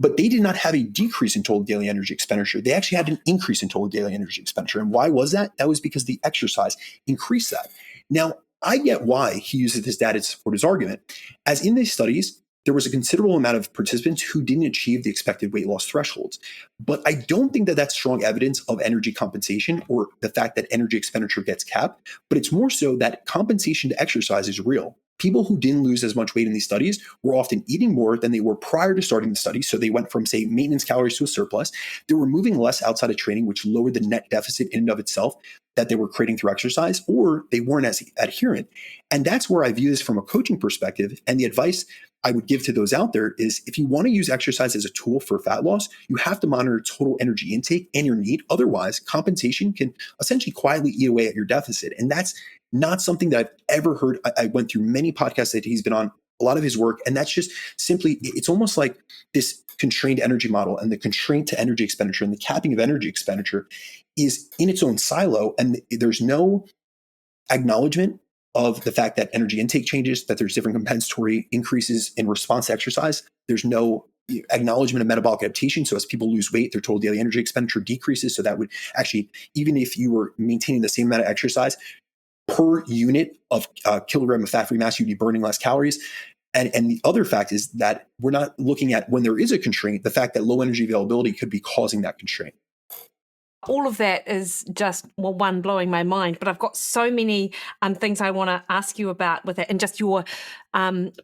But they did not have a decrease in total daily energy expenditure. They actually had an increase in total daily energy expenditure. And why was that? That was because the exercise increased that. Now, I get why he uses this data to support his argument. As in these studies, there was a considerable amount of participants who didn't achieve the expected weight loss thresholds. But I don't think that that's strong evidence of energy compensation or the fact that energy expenditure gets capped. But it's more so that compensation to exercise is real. People who didn't lose as much weight in these studies were often eating more than they were prior to starting the study. So they went from, say, maintenance calories to a surplus. They were moving less outside of training, which lowered the net deficit in and of itself that they were creating through exercise, or they weren't as adherent. And that's where I view this from a coaching perspective. And the advice I would give to those out there is, if you want to use exercise as a tool for fat loss, you have to monitor total energy intake and your need. Otherwise, compensation can essentially quietly eat away at your deficit. And that's not something that I've ever heard. I went through many podcasts that he's been on, a lot of his work, and that's just simply, it's almost like this constrained energy model, and the constraint to energy expenditure and the capping of energy expenditure is in its own silo. And there's no acknowledgement of the fact that energy intake changes, that there's different compensatory increases in response to exercise. There's no acknowledgement of metabolic adaptation. So as people lose weight, their total daily energy expenditure decreases. So that would actually, even if you were maintaining the same amount of exercise, per unit of kilogram of fat-free mass, you'd be burning less calories. And the other fact is that we're not looking at, when there is a constraint, the fact that low energy availability could be causing that constraint. All of that is just, well, one, blowing my mind, but I've got so many things I want to ask you about with it and just your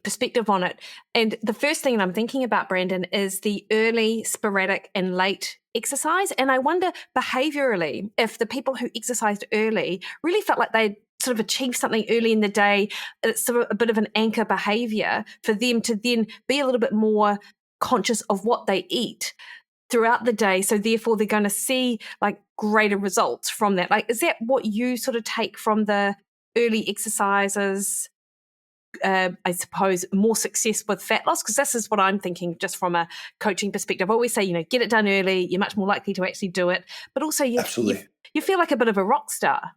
perspective on it. And the first thing that I'm thinking about, Brandon, is the early, sporadic, and late exercise. And I wonder behaviorally if the people who exercised early really felt like they'd sort of achieved something early in the day. It's sort of a bit of an anchor behavior for them to then be a little bit more conscious of what they eat throughout the day. So therefore they're going to see like greater results from that. Like, is that what you sort of take from the early exercises? I suppose more success with fat loss, because this is what I'm thinking just from a coaching perspective. I always say, get it done early. You're much more likely to actually do it, but also you feel like a bit of a rock star.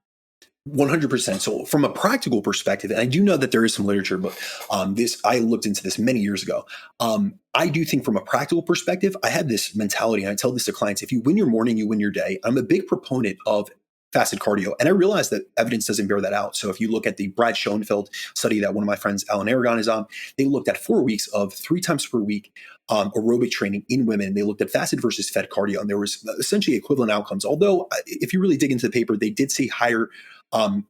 100%. So from a practical perspective, and I do know that there is some literature, but I looked into this many years ago. I do think from a practical perspective, I had this mentality, and I tell this to clients: if you win your morning, you win your day. I'm a big proponent of fasted cardio. And I realized that evidence doesn't bear that out. So if you look at the Brad Schoenfeld study that one of my friends, Alan Aragon, is on, they looked at 4 weeks of 3 times per week aerobic training in women. They looked at fasted versus fed cardio, and there was essentially equivalent outcomes. Although if you really dig into the paper, they did see higher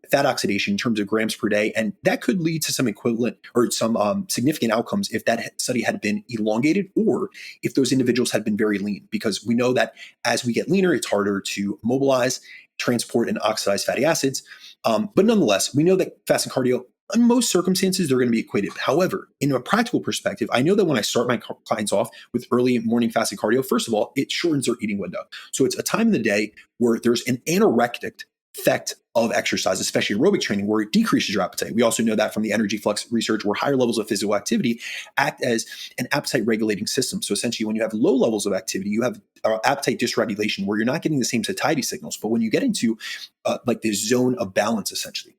fat oxidation in terms of grams per day. And that could lead to some equivalent or some significant outcomes if that study had been elongated or if those individuals had been very lean, because we know that as we get leaner, it's harder to mobilize, transport, and oxidize fatty acids. But nonetheless, we know that fasted cardio, in most circumstances, they're going to be equated. However, in a practical perspective, I know that when I start my clients off with early morning fasted cardio, first of all, it shortens their eating window. So it's a time in the day where there's an anorectic effect of exercise, especially aerobic training, where it decreases your appetite. We also know that from the energy flux research, where higher levels of physical activity act as an appetite regulating system. So essentially, when you have low levels of activity, you have appetite dysregulation, where you're not getting the same satiety signals. But when you get into like this zone of balance, essentially,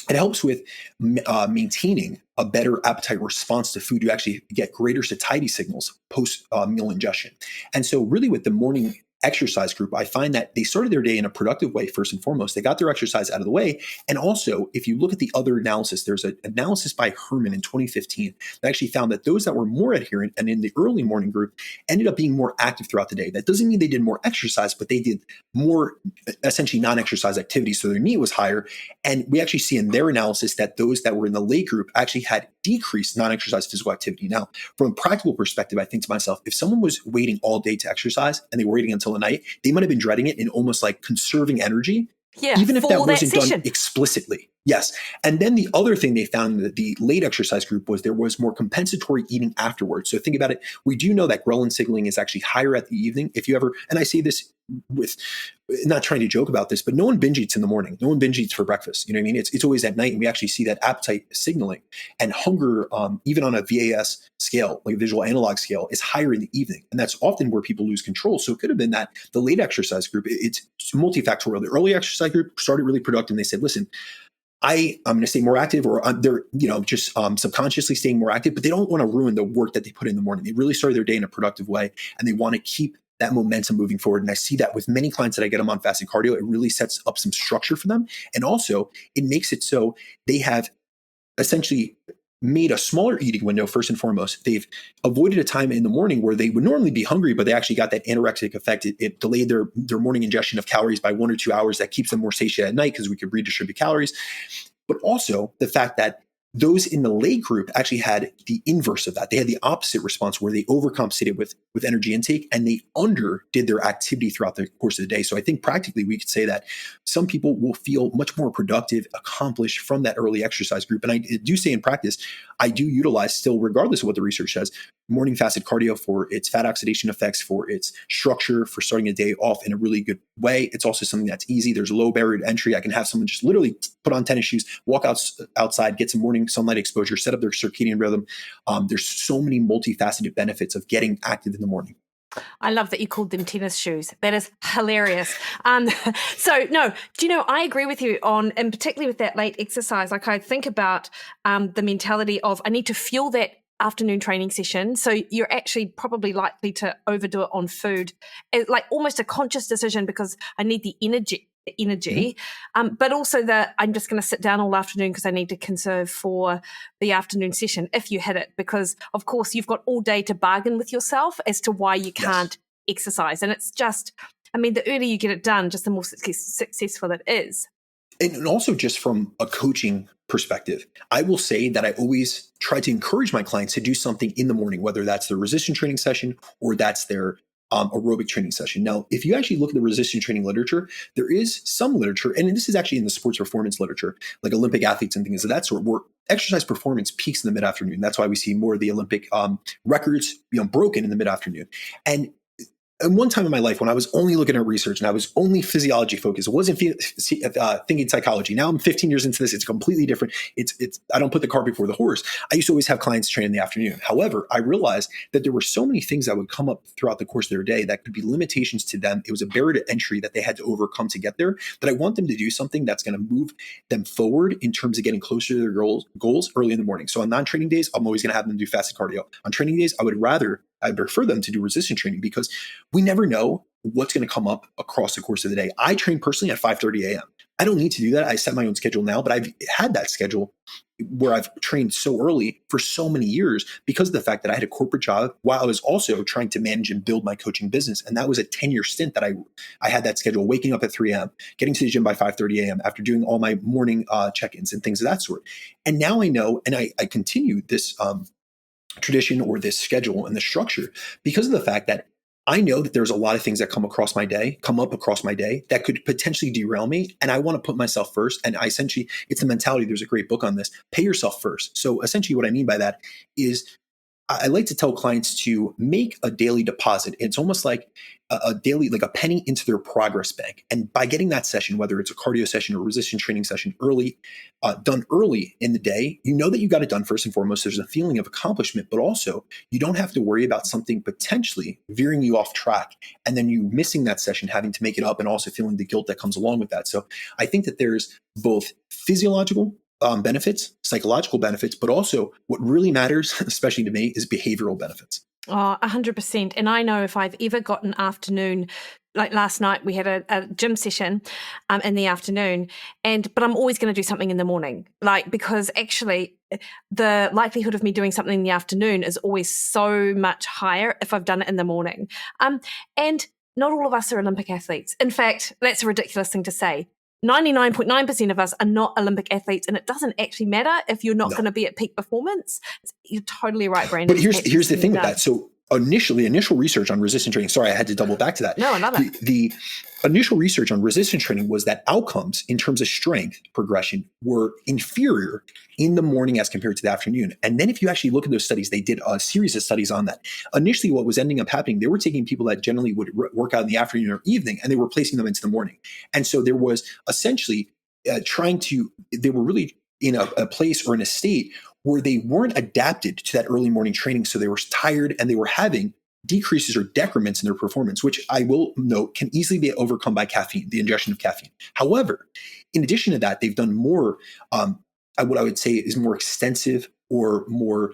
it helps with maintaining a better appetite response to food. You actually get greater satiety signals post meal ingestion. And so really with the morning exercise group, I find that they started their day in a productive way, first and foremost. They got their exercise out of the way. And also, if you look at the other analysis, there's an analysis by Herman in 2015 that actually found that those that were more adherent and in the early morning group ended up being more active throughout the day. That doesn't mean they did more exercise, but they did more essentially non-exercise activities. So their NEAT was higher. And we actually see in their analysis that those that were in the late group actually had decreased non-exercise physical activity. Now, from a practical perspective, I think to myself, if someone was waiting all day to exercise and they were waiting until the night, they might have been dreading it and almost like conserving energy, even if that wasn't done explicitly. Yes. And then the other thing they found in the late exercise group was there was more compensatory eating afterwards. So think about it. We do know that ghrelin signaling is actually higher at the evening. If you ever, and I say this with not trying to joke about this, but no one binge eats in the morning. No one binge eats for breakfast. You know what I mean? It's always at night. And we actually see that appetite signaling and hunger, even on a VAS scale, like a visual analog scale, is higher in the evening. And that's often where people lose control. So it could have been that the late exercise group, it's multifactorial. The early exercise group started really productive. And they said, listen, I'm going to stay more active, or they're, just subconsciously staying more active, but they don't want to ruin the work that they put in the morning. They really started their day in a productive way, and they want to keep that momentum moving forward. And I see that with many clients that I get them on fasted cardio. It really sets up some structure for them. And also it makes it so they have essentially made a smaller eating window. First and foremost, they've avoided a time in the morning where they would normally be hungry, but they actually got that anorectic effect. It delayed their morning ingestion of calories by 1 or 2 hours. That keeps them more satiated at night because we could redistribute calories. But also the fact that those in the late group actually had the inverse of that. They had the opposite response, where they overcompensated with energy intake and they underdid their activity throughout the course of the day. So I think practically we could say that some people will feel much more productive, accomplished from that early exercise group. And I do say in practice, I do utilize still, regardless of what the research says, morning fasted cardio for its fat oxidation effects, for its structure, for starting a day off in a really good way. It's also something that's easy. There's a low barrier to entry. I can have someone just literally put on tennis shoes, walk outside, get some morning sunlight exposure, set up their circadian rhythm. There's so many multifaceted benefits of getting active in the morning. I love that you called them tennis shoes. That is hilarious. I agree with you on, and particularly with that late exercise. Like I think about the mentality of I need to fuel that afternoon training session. So you're actually probably likely to overdo it on food, like almost a conscious decision because I need the energy. But also that I'm just going to sit down all afternoon because I need to conserve for the afternoon session if you hit it, because of course you've got all day to bargain with yourself as to why you can't exercise. And it's just, the earlier you get it done, just the more successful it is. And also just from a coaching perspective, I will say that I always try to encourage my clients to do something in the morning, whether that's their resistance training session or that's their aerobic training session. Now, if you actually look at the resistance training literature, there is some literature, and this is actually in the sports performance literature, like Olympic athletes and things of that sort, where exercise performance peaks in the mid-afternoon. That's why we see more of the Olympic records broken in the mid-afternoon. And one time in my life when I was only looking at research and I was only physiology focused, it wasn't thinking psychology. Now I'm 15 years into this. It's completely different. I don't put the cart before the horse. I used to always have clients train in the afternoon. However, I realized that there were so many things that would come up throughout the course of their day that could be limitations to them. It was a barrier to entry that they had to overcome to get there. That I want them to do something that's going to move them forward in terms of getting closer to their goals early in the morning. So on non-training days, I'm always going to have them do fasted cardio. On training days, I would prefer them to do resistance training because we never know what's going to come up across the course of the day. I train personally at 5:30 a.m. I don't need to do that. I set my own schedule now, but I've had that schedule where I've trained so early for so many years because of the fact that I had a corporate job while I was also trying to manage and build my coaching business. And that was a 10-year stint that I had that schedule, waking up at 3 a.m., getting to the gym by 5:30 a.m. after doing all my morning check-ins and things of that sort. And now I know, and I continue this tradition or this schedule and the structure because of the fact that I know that there's a lot of things that come up across my day that could potentially derail me. And I want to put myself first. And it's the mentality. There's a great book on this. Pay yourself first. So essentially what I mean by that is I like to tell clients to make a daily deposit. It's almost like a daily, like a penny into their progress bank. And by getting that session, whether it's a cardio session or resistance training session done early in the day, you know that you got it done first and foremost. There's a feeling of accomplishment, but also you don't have to worry about something potentially veering you off track and then you missing that session, having to make it up and also feeling the guilt that comes along with that. So I think that there's both physiological benefits, psychological benefits, but also what really matters, especially to me, is behavioral benefits. Oh, 100%. And I know if I've ever got an afternoon, like last night, we had a gym session in the afternoon, but I'm always going to do something in the morning, because actually the likelihood of me doing something in the afternoon is always so much higher if I've done it in the morning. And not all of us are Olympic athletes. In fact, that's a ridiculous thing to say. 99.9% of us are not Olympic athletes, and it doesn't actually matter if you're not going to be at peak performance. You're totally right, Brandon. But here's the thing with that. So initial research on resistance training, sorry, I had to double back to that. No, I love it. The initial research on resistance training was that outcomes in terms of strength progression were inferior in the morning as compared to the afternoon. And then if you actually look at those studies, they did a series of studies on that. Initially, what was ending up happening, they were taking people that generally would work out in the afternoon or evening, and they were placing them into the morning. And so there was essentially they were really in a place or in a state where they weren't adapted to that early morning training. So they were tired and they were having decreases or decrements in their performance, which I will note can easily be overcome by caffeine, the ingestion of caffeine. However, in addition to that, they've done more, what I would say is more extensive or more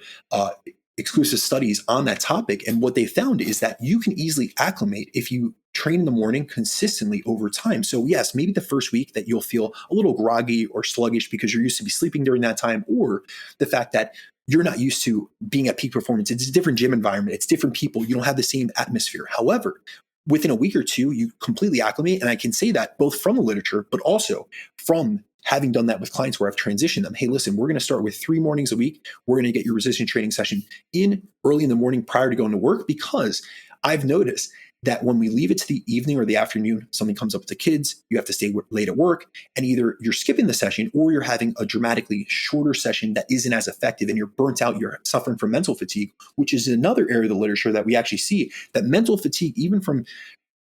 exclusive studies on that topic. And what they found is that you can easily acclimate if you train in the morning consistently over time. So yes, maybe the first week that you'll feel a little groggy or sluggish because you're used to be sleeping during that time, or the fact that you're not used to being at peak performance. It's a different gym environment. It's different people. You don't have the same atmosphere. However, within a week or two, you completely acclimate. And I can say that both from the literature, but also from having done that with clients where I've transitioned them. Hey, listen, we're going to start with 3 mornings a week. We're going to get your resistance training session in early in the morning prior to going to work, because I've noticed that when we leave it to the evening or the afternoon, something comes up with the kids, you have to stay late at work, and either you're skipping the session or you're having a dramatically shorter session that isn't as effective, and you're burnt out, you're suffering from mental fatigue, which is another area of the literature that we actually see, that mental fatigue, even from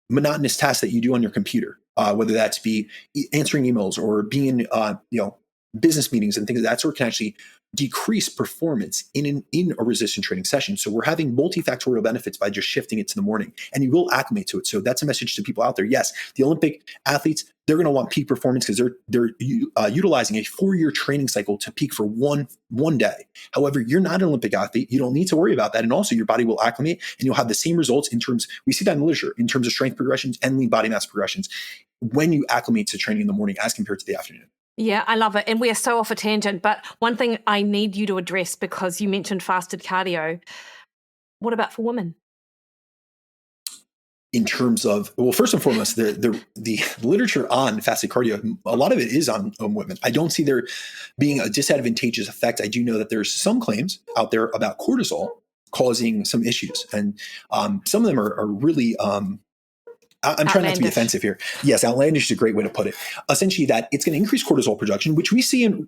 monotonous tasks that you do on your computer, whether that's be answering emails or being in business meetings and things of that sort, can actually decrease performance in a resistance training session. So we're having multifactorial benefits by just shifting it to the morning, and you will acclimate to it. So that's a message to people out there. Yes, the Olympic athletes, they're going to want peak performance because they're utilizing a 4-year training cycle to peak for one day. However, you're not an Olympic athlete. You don't need to worry about that. And also your body will acclimate and you'll have the same results in terms, we see that in the literature, in terms of strength progressions and lean body mass progressions when you acclimate to training in the morning as compared to the afternoon. Yeah, I love it. And we are so off a tangent, but one thing I need you to address, because you mentioned fasted cardio. What about for women? In terms of, well, first and foremost, the literature on fasted cardio, a lot of it is on women. I don't see there being a disadvantageous effect. I do know that there's some claims out there about cortisol causing some issues. And some of them are really, I'm trying not to be offensive here. Yes, outlandish is a great way to put it. Essentially, that it's going to increase cortisol production, which we see in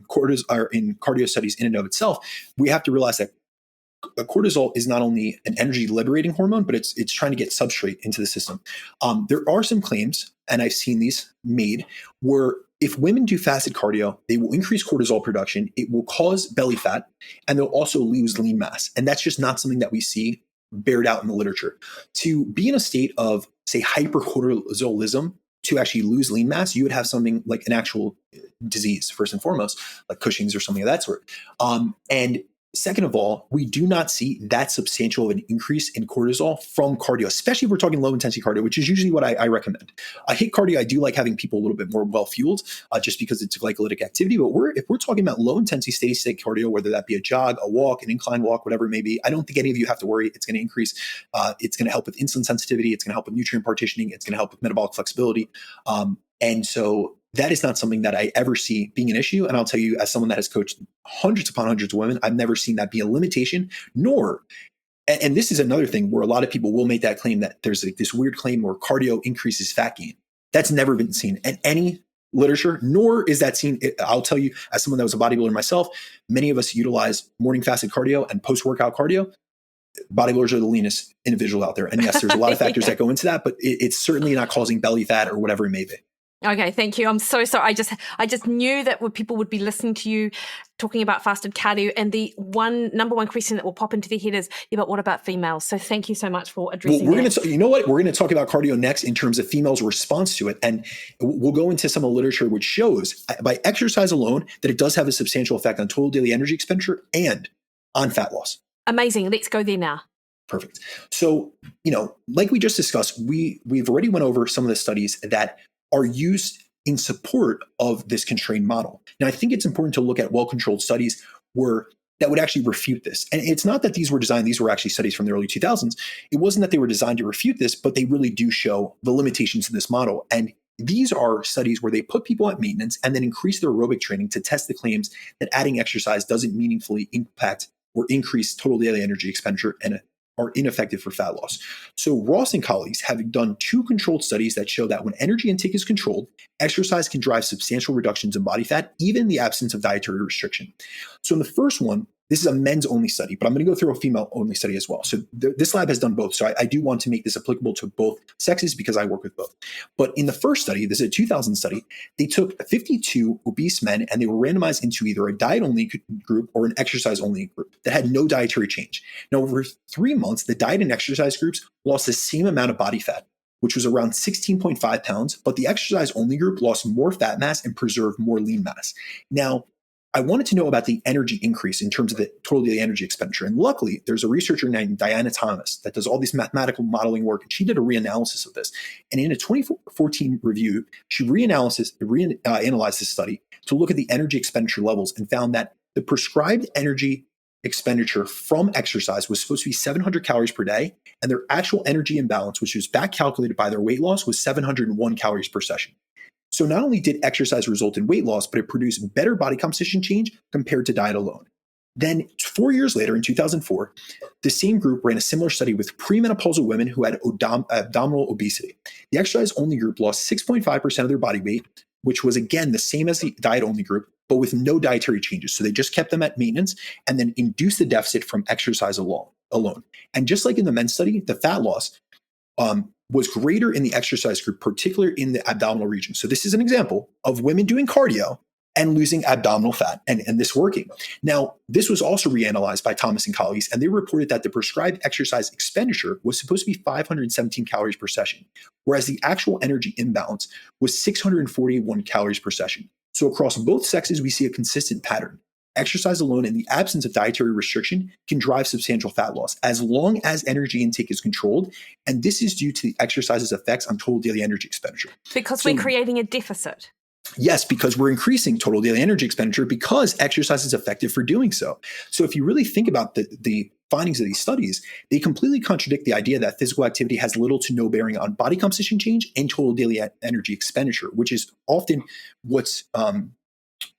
cardio studies in and of itself. We have to realize that cortisol is not only an energy liberating hormone, but it's trying to get substrate into the system. There are some claims, and I've seen these made, where if women do fasted cardio, they will increase cortisol production. It will cause belly fat, and they'll also lose lean mass. And that's just not something that we see bared out in the literature. To be in a state of, say, hypercortisolism, to actually lose lean mass, you would have something like an actual disease, first and foremost, like Cushing's or something of that sort. And Second of all, we do not see that substantial of an increase in cortisol from cardio, especially if we're talking low intensity cardio, which is usually what I recommend. HIIT cardio, I do like having people a little bit more well fueled, just because it's a glycolytic activity. But if we're talking about low intensity steady state cardio, whether that be a jog, a walk, an incline walk, whatever it may be, I don't think any of you have to worry. It's going to increase. It's going to help with insulin sensitivity. It's going to help with nutrient partitioning. It's going to help with metabolic flexibility. And so that is not something that I ever see being an issue. And I'll tell you, as someone that has coached hundreds upon hundreds of women, I've never seen that be a limitation, nor, and this is another thing where a lot of people will make that claim that there's this weird claim where cardio increases fat gain. That's never been seen in any literature, nor is that seen. I'll tell you, as someone that was a bodybuilder myself, many of us utilize morning fasted cardio and post-workout cardio. Bodybuilders are the leanest individual out there. And yes, there's a lot of factors that go into that, but it's certainly not causing belly fat or whatever it may be. Okay, thank you. I'm so sorry. I just knew that people would be listening to you talking about fasted cardio, and the number one question that will pop into their head is, yeah, but what about females? So thank you so much for addressing that. You know what? We're going to talk about cardio next in terms of females' response to it. And we'll go into some of the literature which shows by exercise alone that it does have a substantial effect on total daily energy expenditure and on fat loss. Amazing. Let's go there now. Perfect. So, like we just discussed, we've already went over some of the studies that are used in support of this constrained model. Now, I think it's important to look at well-controlled studies that would actually refute this. And it's not that these were actually studies from the early 2000s. It wasn't that they were designed to refute this, but they really do show the limitations of this model. And these are studies where they put people at maintenance and then increase their aerobic training to test the claims that adding exercise doesn't meaningfully impact or increase total daily energy expenditure and are ineffective for fat loss. So Ross and colleagues have done 2 controlled studies that show that when energy intake is controlled, exercise can drive substantial reductions in body fat, even in the absence of dietary restriction. So in the first one, this is a men's only study, but I'm going to go through a female only study as well. So this lab has done both. So I do want to make this applicable to both sexes because I work with both. But in the first study, this is a 2000 study, they took 52 obese men and they were randomized into either a diet only group or an exercise only group that had no dietary change. Now, over 3 months, the diet and exercise groups lost the same amount of body fat, which was around 16.5 pounds, but the exercise only group lost more fat mass and preserved more lean mass. Now, I wanted to know about the energy increase in terms of the total daily energy expenditure. And luckily, there's a researcher named Diana Thomas that does all this mathematical modeling work. And she did a reanalysis of this. And in a 2014 review, she reanalyzed this study to look at the energy expenditure levels and found that the prescribed energy expenditure from exercise was supposed to be 700 calories per day. And their actual energy imbalance, which was back calculated by their weight loss, was 701 calories per session. So not only did exercise result in weight loss, but it produced better body composition change compared to diet alone. Then 4 years later, in 2004, the same group ran a similar study with premenopausal women who had abdominal obesity. The exercise-only group lost 6.5% of their body weight, which was, again, the same as the diet-only group, but with no dietary changes. So they just kept them at maintenance and then induced the deficit from exercise alone. And just like in the men's study, the fat loss was greater in the exercise group, particularly in the abdominal region. So this is an example of women doing cardio and losing abdominal fat and this working. Now, this was also reanalyzed by Thomas and colleagues, and they reported that the prescribed exercise expenditure was supposed to be 517 calories per session, whereas the actual energy imbalance was 641 calories per session. So across both sexes, we see a consistent pattern. Exercise alone in the absence of dietary restriction can drive substantial fat loss as long as energy intake is controlled. And this is due to the exercise's effects on total daily energy expenditure. Because we're creating a deficit. Yes, because we're increasing total daily energy expenditure because exercise is effective for doing so. So if you really think about the findings of these studies, they completely contradict the idea that physical activity has little to no bearing on body composition change and total daily energy expenditure, which is often what's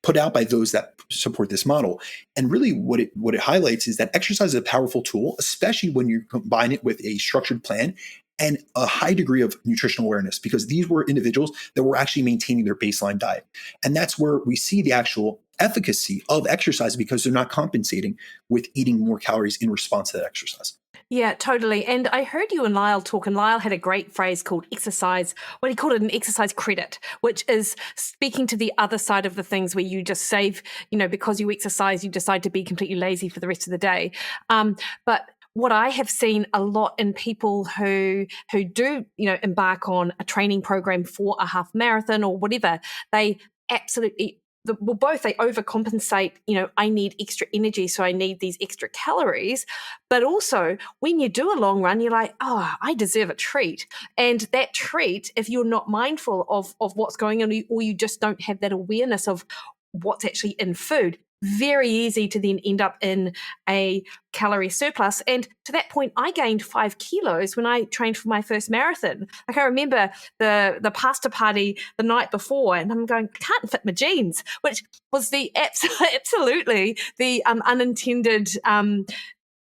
put out by those that support this model. And really what it highlights is that exercise is a powerful tool, especially when you combine it with a structured plan and a high degree of nutritional awareness, because these were individuals that were actually maintaining their baseline diet. And that's where we see the actual efficacy of exercise because they're not compensating with eating more calories in response to that exercise. Yeah, totally. And I heard you and Lyle talk, and Lyle had a great phrase called exercise, what he called it, an exercise credit, which is speaking to the other side of the things where you just save, because you exercise, you decide to be completely lazy for the rest of the day. But what I have seen a lot in people who do, embark on a training program for a half marathon or whatever, they absolutely both they overcompensate. I need extra energy, so I need these extra calories. But also, when you do a long run, you're like, oh, I deserve a treat. And that treat, if you're not mindful of what's going on, or you just don't have that awareness of what's actually in food, very easy to then end up in a calorie surplus. And to that point, I gained 5 kilos when I trained for my first marathon. Like, I remember the pasta party the night before, and I'm going, I can't fit my jeans, which was the absolutely the unintended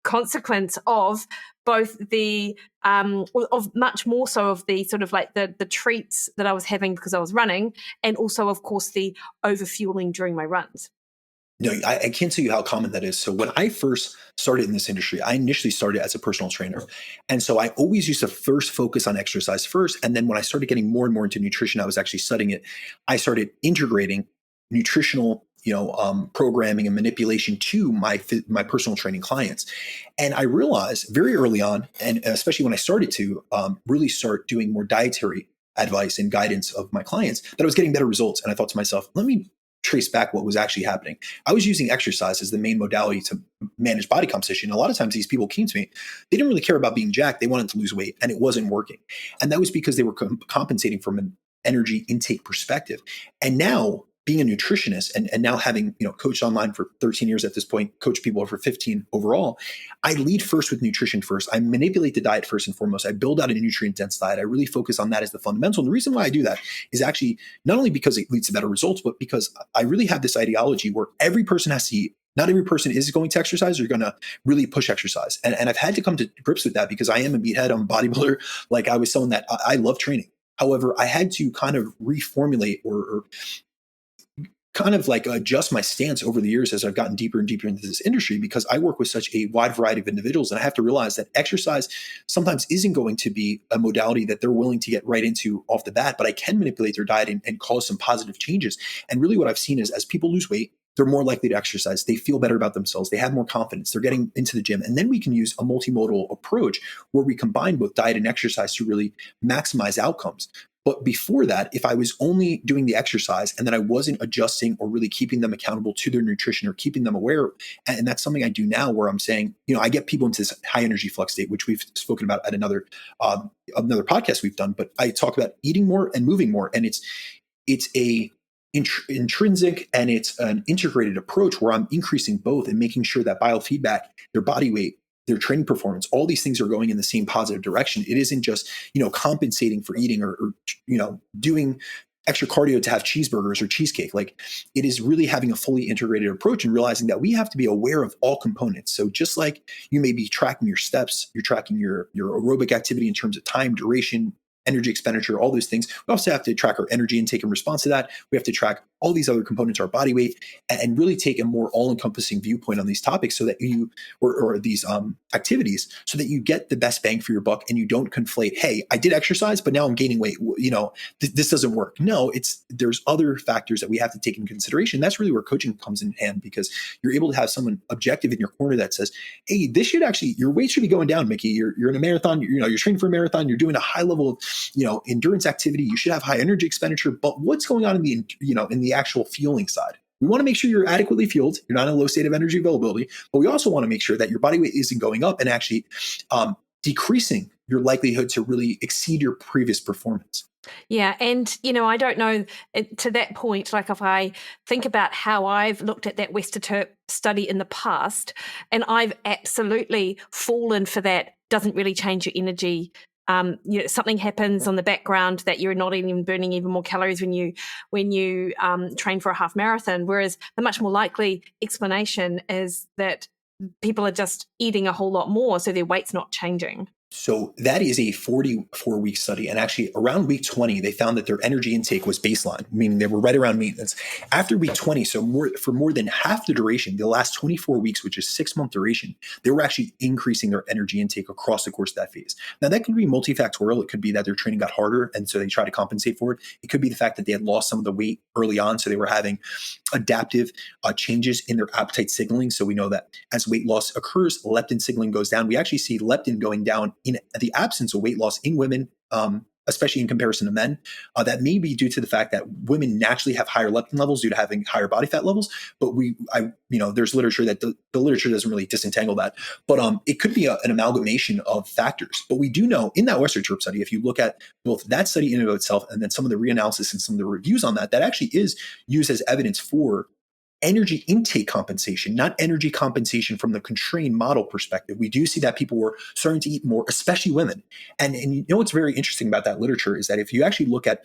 consequence of both the of much more so of the sort of like the treats that I was having because I was running, and also, of course, the overfueling during my runs. No, I can't tell you how common that is. So when I first started in this industry, I initially started as a personal trainer. And so I always used to first focus on exercise first. And then when I started getting more and more into nutrition, I was actually studying it. I started integrating nutritional programming and manipulation to my personal training clients. And I realized very early on, and especially when I started to really start doing more dietary advice and guidance of my clients, that I was getting better results. And I thought to myself, let me trace back what was actually happening. I was using exercise as the main modality to manage body composition. A lot of times these people came to me, they didn't really care about being jacked. They wanted to lose weight, and it wasn't working. And that was because they were compensating from an energy intake perspective. And now, being a nutritionist and now having coached online for 13 years at this point, coach people for 15 overall, I lead first with nutrition first. I manipulate the diet first and foremost. I build out a nutrient-dense diet. I really focus on that as the fundamental. And the reason why I do that is actually not only because it leads to better results, but because I really have this ideology where every person has to eat. Not every person is going to exercise or going to really push exercise. And I've had to come to grips with that because I am a meathead. I'm a bodybuilder. Like, I was someone that I love training. However, I had to kind of reformulate or kind of like adjust my stance over the years as I've gotten deeper and deeper into this industry, because I work with such a wide variety of individuals. And I have to realize that exercise sometimes isn't going to be a modality that they're willing to get right into off the bat, but I can manipulate their diet and cause some positive changes. And really what I've seen is as people lose weight, they're more likely to exercise. They feel better about themselves. They have more confidence. They're getting into the gym. And then we can use a multimodal approach where we combine both diet and exercise to really maximize outcomes. But before that, if I was only doing the exercise and then I wasn't adjusting or really keeping them accountable to their nutrition or keeping them aware, and that's something I do now where I'm saying, I get people into this high energy flux state, which we've spoken about at another podcast we've done, but I talk about eating more and moving more. And it's a intrinsic and it's an integrated approach where I'm increasing both and making sure that biofeedback, their body weight, their training performance, all these things are going in the same positive direction. It isn't just, compensating for eating or doing extra cardio to have cheeseburgers or cheesecake. Like, it is really having a fully integrated approach and realizing that we have to be aware of all components. So just like you may be tracking your steps, you're tracking your aerobic activity in terms of time, duration, energy expenditure, all those things. We also have to track our energy intake in response to that. We have to track all these other components, our body weight, and really take a more all-encompassing viewpoint on these topics so that you, or these activities, so that you get the best bang for your buck and you don't conflate, hey, I did exercise, but now I'm gaining weight. This doesn't work. No, there's other factors that we have to take into consideration. That's really where coaching comes in hand, because you're able to have someone objective in your corner that says, hey, your weight should be going down, Mikki. You're in a marathon, you're training for a marathon, you're doing a high level of endurance activity. You should have high energy expenditure, but what's going on in the actual fueling side? We want to make sure you're adequately fueled. You're not in a low state of energy availability, but we also want to make sure that your body weight isn't going up and actually decreasing your likelihood to really exceed your previous performance. Yeah. And, I don't know, to that point, like if I think about how I've looked at that Westerterp study in the past, and I've absolutely fallen for that, doesn't really change your energy. Something happens on the background that you're not even burning even more calories when you train for a half marathon. Whereas the much more likely explanation is that people are just eating a whole lot more, so their weight's not changing. So that is a 44-week study. And actually around week 20, they found that their energy intake was baseline, meaning they were right around maintenance. After week 20, for more than half the duration, the last 24 weeks, which is 6-month duration, they were actually increasing their energy intake across the course of that phase. Now, that could be multifactorial. It could be that their training got harder, and so they try to compensate for it. It could be the fact that they had lost some of the weight early on, so they were having adaptive changes in their appetite signaling. So we know that as weight loss occurs, leptin signaling goes down. We actually see leptin going down in the absence of weight loss in women especially in comparison to men. That may be due to the fact that women naturally have higher leptin levels due to having higher body fat levels. But there's literature that the literature doesn't really disentangle that. But it could be an amalgamation of factors. But we do know in that Western Europe study, if you look at both that study in and of itself and then some of the reanalysis and some of the reviews on that, that actually is used as evidence for energy intake compensation, not energy compensation from the constrained model perspective. We do see that people were starting to eat more, especially women. And you know what's very interesting about that literature is that if you actually look at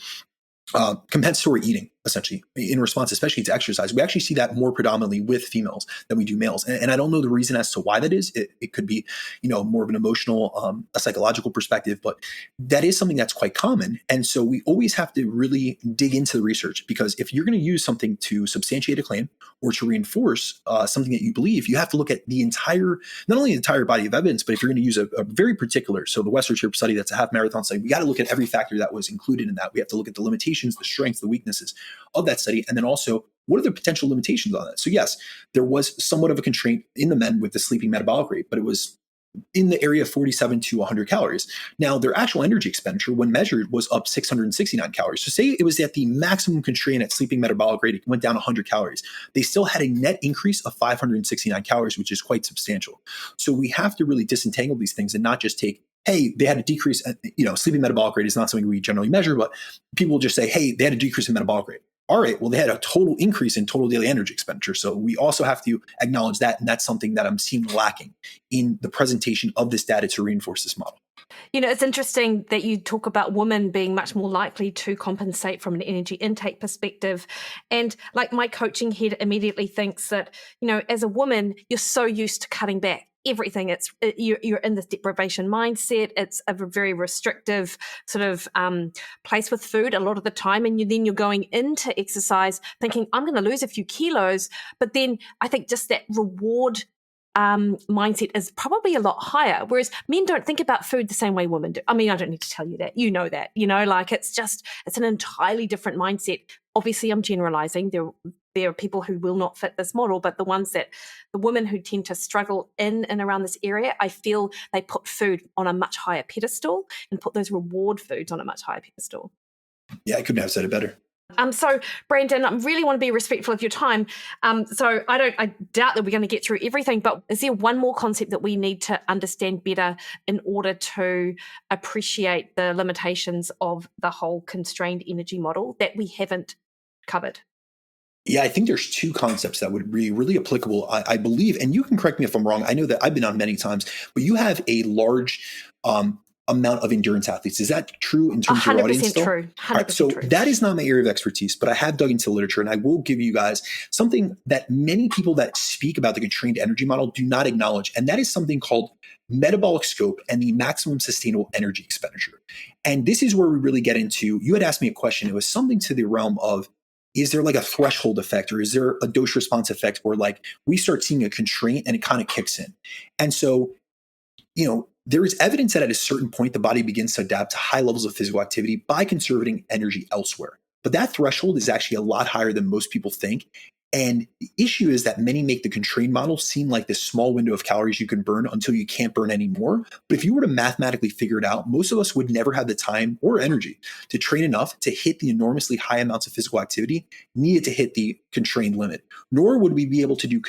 compensatory eating, essentially, in response, especially to exercise, we actually see that more predominantly with females than we do males. And I don't know the reason as to why that is. It could be, more of an emotional, a psychological perspective, but that is something that's quite common. And so we always have to really dig into the research, because if you're going to use something to substantiate a claim or to reinforce something that you believe, you have to look at not only the entire body of evidence, but if you're going to use a very particular, so the Western Europe study, that's a half marathon study, we got to look at every factor that was included in that. We have to look at the limitations, the strengths, the weaknesses of that study, and then also what are the potential limitations on that. So yes, there was somewhat of a constraint in the men with the sleeping metabolic rate, but it was in the area of 47 to 100 calories. Now, their actual energy expenditure when measured was up 669 calories. So say it was at the maximum constraint at sleeping metabolic rate, it went down 100 calories. They still had a net increase of 569 calories, which is quite substantial. So we have to really disentangle these things and not just take, hey, they had a decrease. Sleeping metabolic rate is not something we generally measure, but people will just say, hey, they had a decrease in metabolic rate. All right, well, they had a total increase in total daily energy expenditure. So we also have to acknowledge that. And that's something that I'm seeing lacking in the presentation of this data to reinforce this model. It's interesting that you talk about women being much more likely to compensate from an energy intake perspective. And like my coaching head immediately thinks that, as a woman, you're so used to cutting back everything. You're in this deprivation mindset. It's a very restrictive sort of place with food a lot of the time. And then you're going into exercise thinking, I'm going to lose a few kilos. But then I think just that reward mindset is probably a lot higher, whereas men don't think about food the same way women do. I mean, I don't need to tell you that. You know that, it's an entirely different mindset. Obviously, I'm generalizing. There are people who will not fit this model, but the women who tend to struggle in and around this area, I feel they put food on a much higher pedestal and put those reward foods on a much higher pedestal. Yeah, I couldn't have said it better. So Brandon, I really want to be respectful of your time. So I doubt that we're going to get through everything, but is there one more concept that we need to understand better in order to appreciate the limitations of the whole constrained energy model that we haven't covered? Yeah, I think there's two concepts that would be really applicable, I believe, and you can correct me if I'm wrong. I know that I've been on many times, but you have a large amount of endurance athletes. Is that true in terms of your audience still? 100% true. 100% right, so true. that is not my area of expertise, but I have dug into literature, and I will give you guys something that many people that speak about the constrained energy model do not acknowledge, and that is something called metabolic scope and the maximum sustainable energy expenditure. And this is where we really get into, you had asked me a question. It was something to the realm of, is there like a threshold effect, or is there a dose response effect where like we start seeing a constraint and it kind of kicks in? And so, there is evidence that at a certain point, the body begins to adapt to high levels of physical activity by conserving energy elsewhere. But that threshold is actually a lot higher than most people think. And the issue is that many make the constrained model seem like this small window of calories you can burn until you can't burn anymore. But if you were to mathematically figure it out, most of us would never have the time or energy to train enough to hit the enormously high amounts of physical activity needed to hit the constrained limit, nor would we be able to do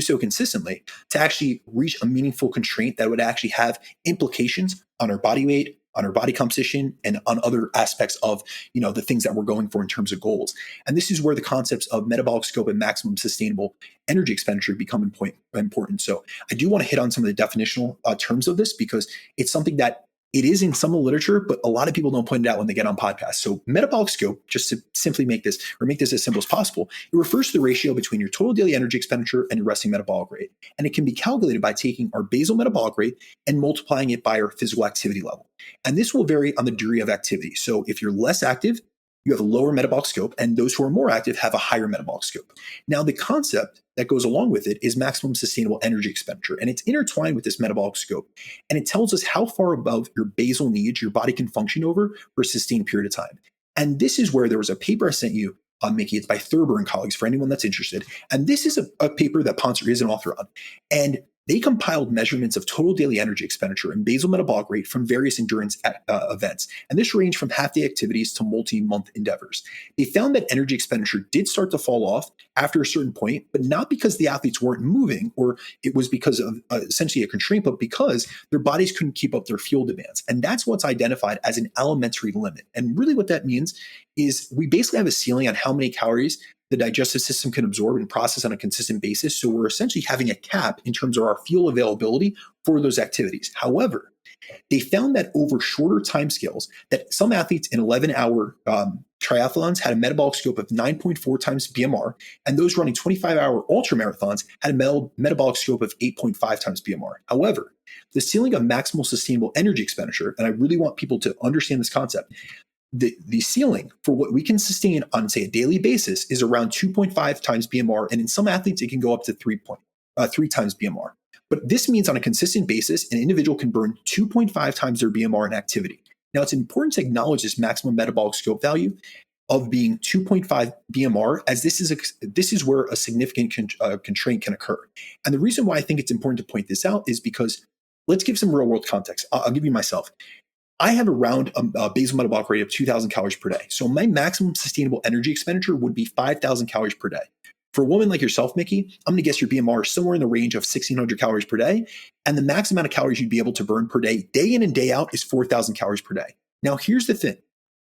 so consistently to actually reach a meaningful constraint that would actually have implications on our body weight, on our body composition, and on other aspects of, the things that we're going for in terms of goals. And this is where the concepts of metabolic scope and maximum sustainable energy expenditure become important. So I do want to hit on some of the definitional terms of this, because it's something that it is in some of the literature, but a lot of people don't point it out when they get on podcasts. So metabolic scope, just to simply make this as simple as possible, it refers to the ratio between your total daily energy expenditure and your resting metabolic rate. And it can be calculated by taking our basal metabolic rate and multiplying it by our physical activity level. And this will vary on the degree of activity. So if you're less active, you have a lower metabolic scope, and those who are more active have a higher metabolic scope. Now, the concept that goes along with it is maximum sustainable energy expenditure, and it's intertwined with this metabolic scope. And it tells us how far above your basal needs your body can function over for a sustained period of time. And this is where there was a paper I sent you, Mikki. It's by Thurber and colleagues for anyone that's interested. And this is a paper that Pontzer is an author on. And They compiled measurements of total daily energy expenditure and basal metabolic rate from various endurance events, and this ranged from half-day activities to multi-month endeavors. They found that energy expenditure did start to fall off after a certain point, but not because the athletes weren't moving or it was because of essentially a constraint, but because their bodies couldn't keep up their fuel demands. And that's what's identified as an alimentary limit. And really what that means is we basically have a ceiling on how many calories the digestive system can absorb and process on a consistent basis. So we're essentially having a cap in terms of our fuel availability for those activities. However, they found that over shorter timescales, that some athletes in 11-hour triathlons had a metabolic scope of 9.4 times BMR, and those running 25-hour ultramarathons had a metabolic scope of 8.5 times BMR. However, the ceiling of maximal sustainable energy expenditure, and I really want people to understand this concept, the ceiling for what we can sustain on, say, a daily basis is around 2.5 times BMR, and in some athletes, it can go up to 3 times BMR. But this means on a consistent basis, an individual can burn 2.5 times their BMR in activity. Now, it's important to acknowledge this maximum metabolic scope value of being 2.5 BMR, as this is where a significant constraint can occur. And the reason why I think it's important to point this out is because let's give some real world context. I'll give you myself. I have around a basal metabolic rate of 2,000 calories per day. So my maximum sustainable energy expenditure would be 5,000 calories per day. For a woman like yourself, Mikki, I'm going to guess your BMR is somewhere in the range of 1,600 calories per day. And the max amount of calories you'd be able to burn per day in and day out, is 4,000 calories per day. Now, here's the thing.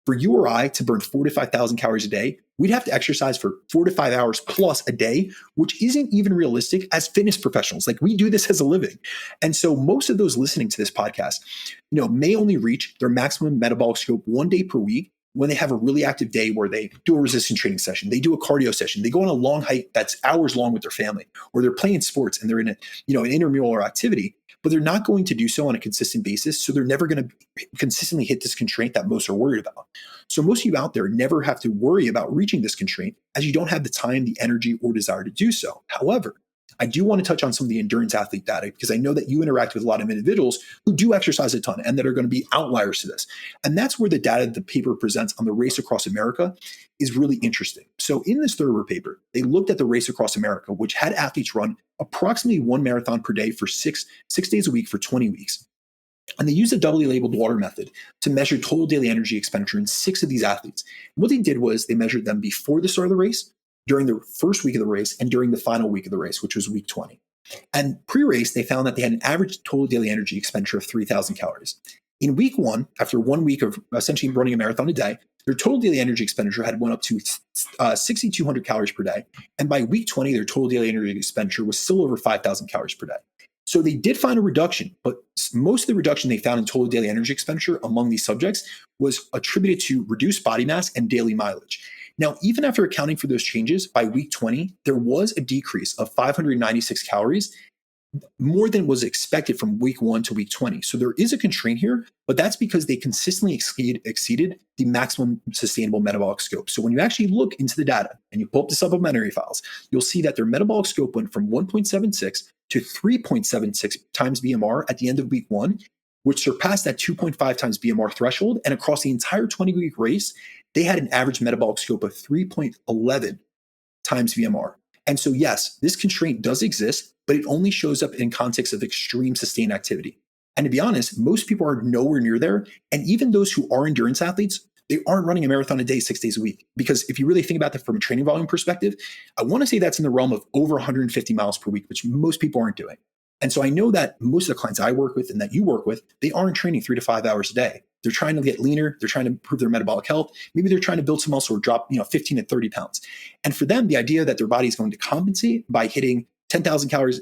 For you or I to burn 4,000 to 5,000 calories a day, we'd have to exercise for 4 to 5 hours plus a day, which isn't even realistic as fitness professionals. Like, we do this as a living. And so most of those listening to this podcast, may only reach their maximum metabolic scope 1 day per week when they have a really active day where they do a resistance training session, they do a cardio session, they go on a long hike that's hours long with their family, or they're playing sports and they're in an intramural activity, but they're not going to do so on a consistent basis. So they're never going to consistently hit this constraint that most are worried about. So most of you out there never have to worry about reaching this constraint, as you don't have the time, the energy, or desire to do so. However, I do want to touch on some of the endurance athlete data, because I know that you interact with a lot of individuals who do exercise a ton and that are going to be outliers to this. And that's where the data the paper presents on the race across America is really interesting. So in this Thurber paper, they looked at the race across America, which had athletes run approximately 1 marathon per day for six days a week for 20 weeks. And they used a doubly labeled water method to measure total daily energy expenditure in 6 of these athletes. And what they did was they measured them before the start of the race, during the first week of the race, and during the final week of the race, which was week 20. And pre-race, they found that they had an average total daily energy expenditure of 3,000 calories. In week 1, after 1 week of essentially running a marathon a day, their total daily energy expenditure had went up to 6,200 calories per day. And by week 20, their total daily energy expenditure was still over 5,000 calories per day. So they did find a reduction, but most of the reduction they found in total daily energy expenditure among these subjects was attributed to reduced body mass and daily mileage. Now, even after accounting for those changes, by week 20, there was a decrease of 596 calories, more than was expected from week 1 to week 20. So there is a constraint here, but that's because they consistently exceeded the maximum sustainable metabolic scope. So when you actually look into the data and you pull up the supplementary files, you'll see that their metabolic scope went from 1.76 to 3.76 times BMR at the end of week 1, which surpassed that 2.5 times BMR threshold. And across the entire 20-week race, they had an average metabolic scope of 3.11 times BMR. And so, yes, this constraint does exist, but it only shows up in context of extreme sustained activity. And to be honest, most people are nowhere near there. And even those who are endurance athletes, they aren't running a marathon a day, 6 days a week. Because if you really think about that from a training volume perspective, I want to say that's in the realm of over 150 miles per week, which most people aren't doing. And so I know that most of the clients I work with and that you work with, they aren't training 3 to 5 hours a day. They're trying to get leaner. They're trying to improve their metabolic health. Maybe they're trying to build some muscle or drop 15 to 30 pounds. And for them, the idea that their body is going to compensate by hitting 10,000 calories,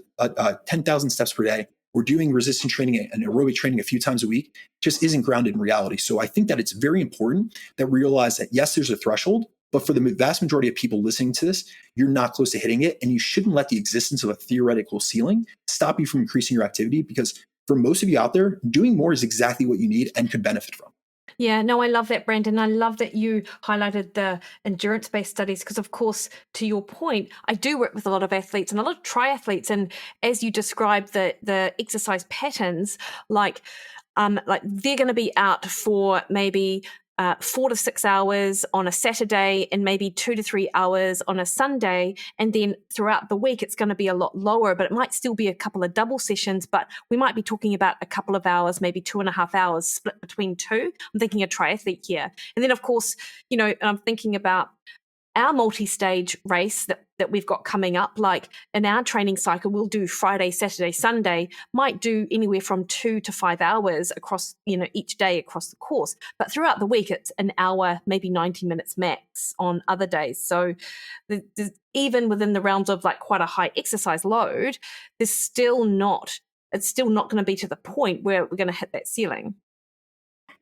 10,000 steps per day, or doing resistance training and aerobic training a few times a week just isn't grounded in reality. So I think that it's very important that we realize that, yes, there's a threshold, but for the vast majority of people listening to this, you're not close to hitting it. And you shouldn't let the existence of a theoretical ceiling stop you from increasing your activity, because for most of you out there, doing more is exactly what you need and could benefit from. Yeah, no, I love that, Brandon. I love that you highlighted the endurance-based studies because, of course, to your point, I do work with a lot of athletes and a lot of triathletes. And as you describe the exercise patterns, like they're going to be out for maybe 4 to 6 hours on a Saturday and maybe 2 to 3 hours on a Sunday. And then throughout the week, it's going to be a lot lower, but it might still be a couple of double sessions, but we might be talking about a couple of hours, maybe 2.5 hours split between two. I'm thinking a triathlete here. And then, of course, I'm thinking about our multi-stage race that we've got coming up. Like in our training cycle, we'll do Friday, Saturday, Sunday, might do anywhere from 2 to 5 hours across, each day across the course. But throughout the week, it's an hour, maybe 90 minutes max on other days. So even within the realms of like quite a high exercise load, it's still not going to be to the point where we're going to hit that ceiling.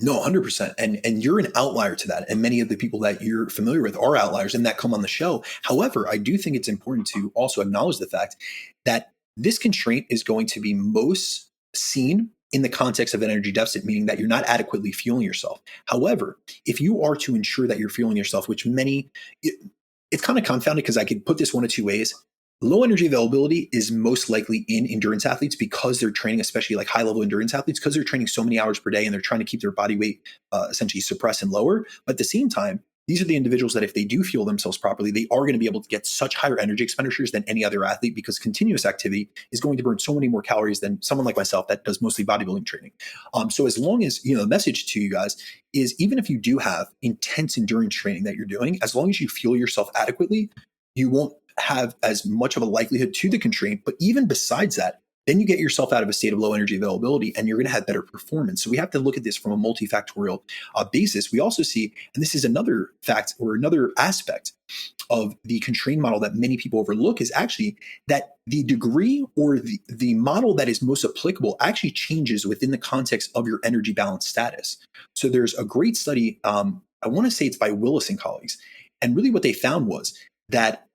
No, 100%. And you're an outlier to that. And many of the people that you're familiar with are outliers and that come on the show. However, I do think it's important to also acknowledge the fact that this constraint is going to be most seen in the context of an energy deficit, meaning that you're not adequately fueling yourself. However, if you are to ensure that you're fueling yourself, which it's kind of confounded because I could put this one of two ways. Low energy availability is most likely in endurance athletes because they're training, especially like high level endurance athletes, because they're training so many hours per day and they're trying to keep their body weight essentially suppressed and lower. But at the same time, these are the individuals that if they do fuel themselves properly, they are going to be able to get such higher energy expenditures than any other athlete because continuous activity is going to burn so many more calories than someone like myself that does mostly bodybuilding training. So as long as, the message to you guys is even if you do have intense endurance training that you're doing, as long as you fuel yourself adequately, you won't have as much of a likelihood to the constraint. But even besides that, then you get yourself out of a state of low energy availability and you're going to have better performance. So we have to look at this from a multifactorial basis. We also see, and this is another fact or another aspect of the constraint model that many people overlook, is actually that the degree or the model that is most applicable actually changes within the context of your energy balance status. So there's a great study, I want to say it's by Willis and colleagues. And really what they found was that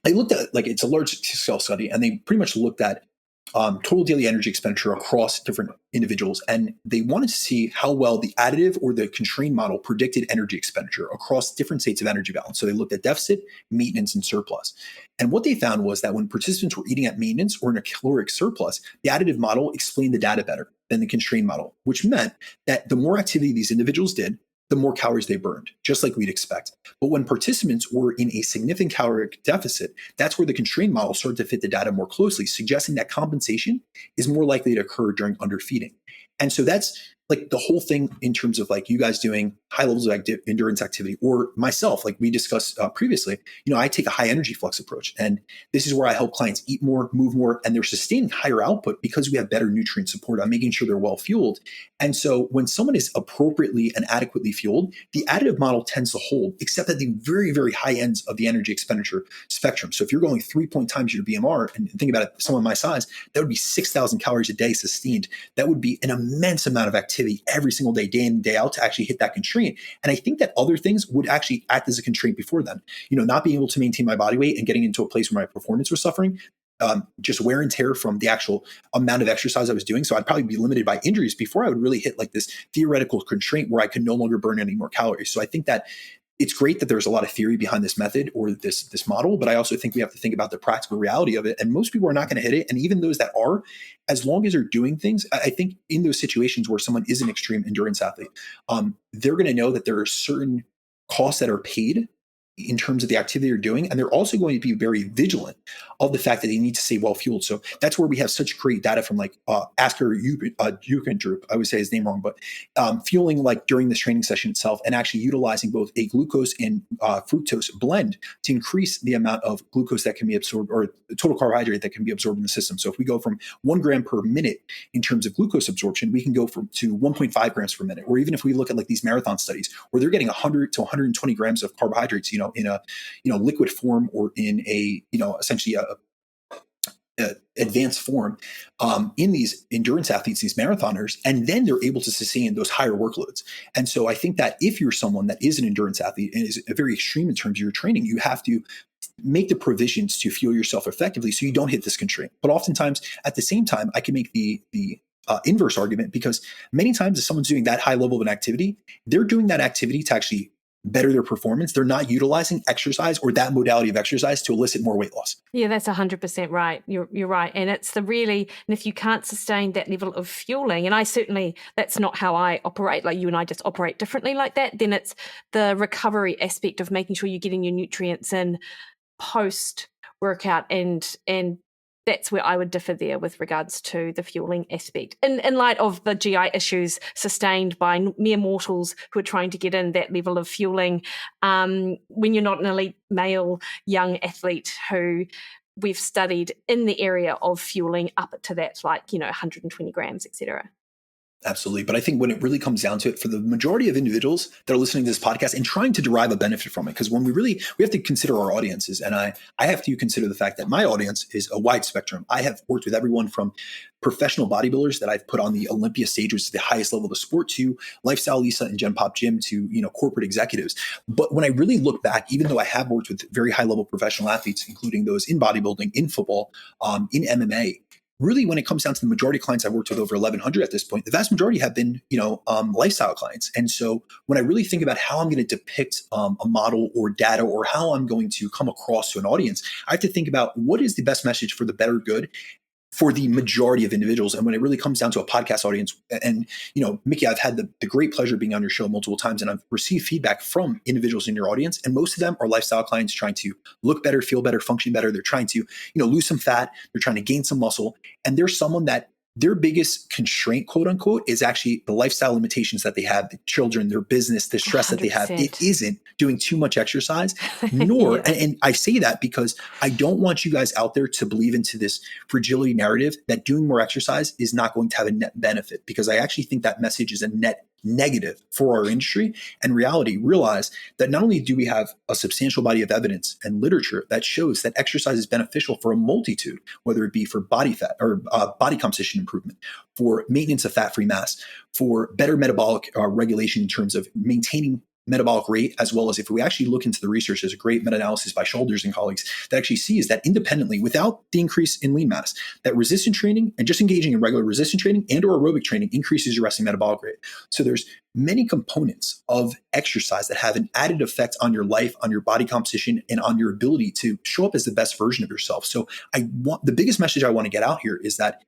they looked at, like, it's a large scale study, and they pretty much looked at total daily energy expenditure across different individuals. And they wanted to see how well the additive or the constrained model predicted energy expenditure across different states of energy balance. So they looked at deficit, maintenance, and surplus. And what they found was that when participants were eating at maintenance or in a caloric surplus, the additive model explained the data better than the constrained model, which meant that the more activity these individuals did, the more calories they burned, just like we'd expect. But when participants were in a significant caloric deficit, that's where the constrained model started to fit the data more closely, suggesting that compensation is more likely to occur during underfeeding. And so that's like the whole thing in terms of like you guys doing high levels of endurance activity, or myself, like we discussed previously, I take a high energy flex approach. And this is where I help clients eat more, move more, and they're sustaining higher output because we have better nutrient support. I'm making sure they're well fueled. And so when someone is appropriately and adequately fueled, the additive model tends to hold, except at the very, very high ends of the energy expenditure spectrum. So if you're going 3 times your BMR, and think about it, someone my size, that would be 6,000 calories a day sustained. That would be an immense amount of activity every single day, day in, day out, to actually hit that constraint. And I think that other things would actually act as a constraint before then. Not being able to maintain my body weight and getting into a place where my performance was suffering, just wear and tear from the actual amount of exercise I was doing. So I'd probably be limited by injuries before I would really hit like this theoretical constraint where I could no longer burn any more calories. So I think that it's great that there's a lot of theory behind this method or this model, but I also think we have to think about the practical reality of it. And most people are not going to hit it. And even those that are, as long as they're doing things, I think in those situations where someone is an extreme endurance athlete, they're going to know that there are certain costs that are paid in terms of the activity they're doing. And they're also going to be very vigilant of the fact that they need to stay well fueled. So that's where we have such great data from like Asker Ukendrup, I would say his name wrong, but fueling like during this training session itself and actually utilizing both a glucose and fructose blend to increase the amount of glucose that can be absorbed or total carbohydrate that can be absorbed in the system. So if we go from 1 gram per minute in terms of glucose absorption, we can go to 1.5 grams per minute. Or even if we look at like these marathon studies where they're getting 100 to 120 grams of carbohydrates, in a liquid form or in a essentially a advanced form in these endurance athletes, these marathoners, and then they're able to sustain those higher workloads. And so I think that if you're someone that is an endurance athlete and is very extreme in terms of your training, you have to make the provisions to fuel yourself effectively so you don't hit this constraint. But oftentimes at the same time, I can make the inverse argument, because many times if someone's doing that high level of an activity, they're doing that activity to actually better their performance, they're not utilizing exercise or that modality of exercise to elicit more weight loss. Yeah, that's 100% right. You're right. And it's and if you can't sustain that level of fueling, and that's not how I operate, like you and I just operate differently like that, then it's the recovery aspect of making sure you're getting your nutrients in post workout, and that's where I would differ there with regards to the fueling aspect. In light of the GI issues sustained by mere mortals who are trying to get in that level of fueling, when you're not an elite male young athlete who we've studied in the area of fueling up to that, 120 grams, etc. Absolutely. But I think when it really comes down to it, for the majority of individuals that are listening to this podcast and trying to derive a benefit from it, because when we have to consider our audiences, and I have to consider the fact that my audience is a wide spectrum. I have worked with everyone from professional bodybuilders that I've put on the Olympia stage, which is the highest level of the sport, to Lifestyle Lisa and Gen Pop Gym, to corporate executives. But when I really look back, even though I have worked with very high level professional athletes, including those in bodybuilding, in football, in MMA, really, when it comes down to the majority of clients I've worked with, over 1,100 at this point, the vast majority have been, lifestyle clients. And so when I really think about how I'm going to depict a model or data, or how I'm going to come across to an audience, I have to think about what is the best message for the better good for the majority of individuals. And when it really comes down to a podcast audience, and, Mikki, I've had the great pleasure of being on your show multiple times, and I've received feedback from individuals in your audience. And most of them are lifestyle clients trying to look better, feel better, function better. They're trying to, lose some fat. They're trying to gain some muscle. And there's someone that their biggest constraint, quote unquote, is actually the lifestyle limitations that they have, the children, their business, the stress 100%. That they have. It isn't doing too much exercise, nor, yeah. and I say that because I don't want you guys out there to believe into this fragility narrative that doing more exercise is not going to have a net benefit, because I actually think that message is a net negative for our industry. And reality, realize that not only do we have a substantial body of evidence and literature that shows that exercise is beneficial for a multitude, whether it be for body fat or body composition improvement, for maintenance of fat-free mass, for better metabolic regulation in terms of maintaining metabolic rate, as well as if we actually look into the research, there's a great meta-analysis by Shoulders and colleagues that actually sees that independently, without the increase in lean mass, that resistance training and just engaging in regular resistance training and or aerobic training increases your resting metabolic rate. So there's many components of exercise that have an added effect on your life, on your body composition, and on your ability to show up as the best version of yourself. So the biggest message I want to get out here is that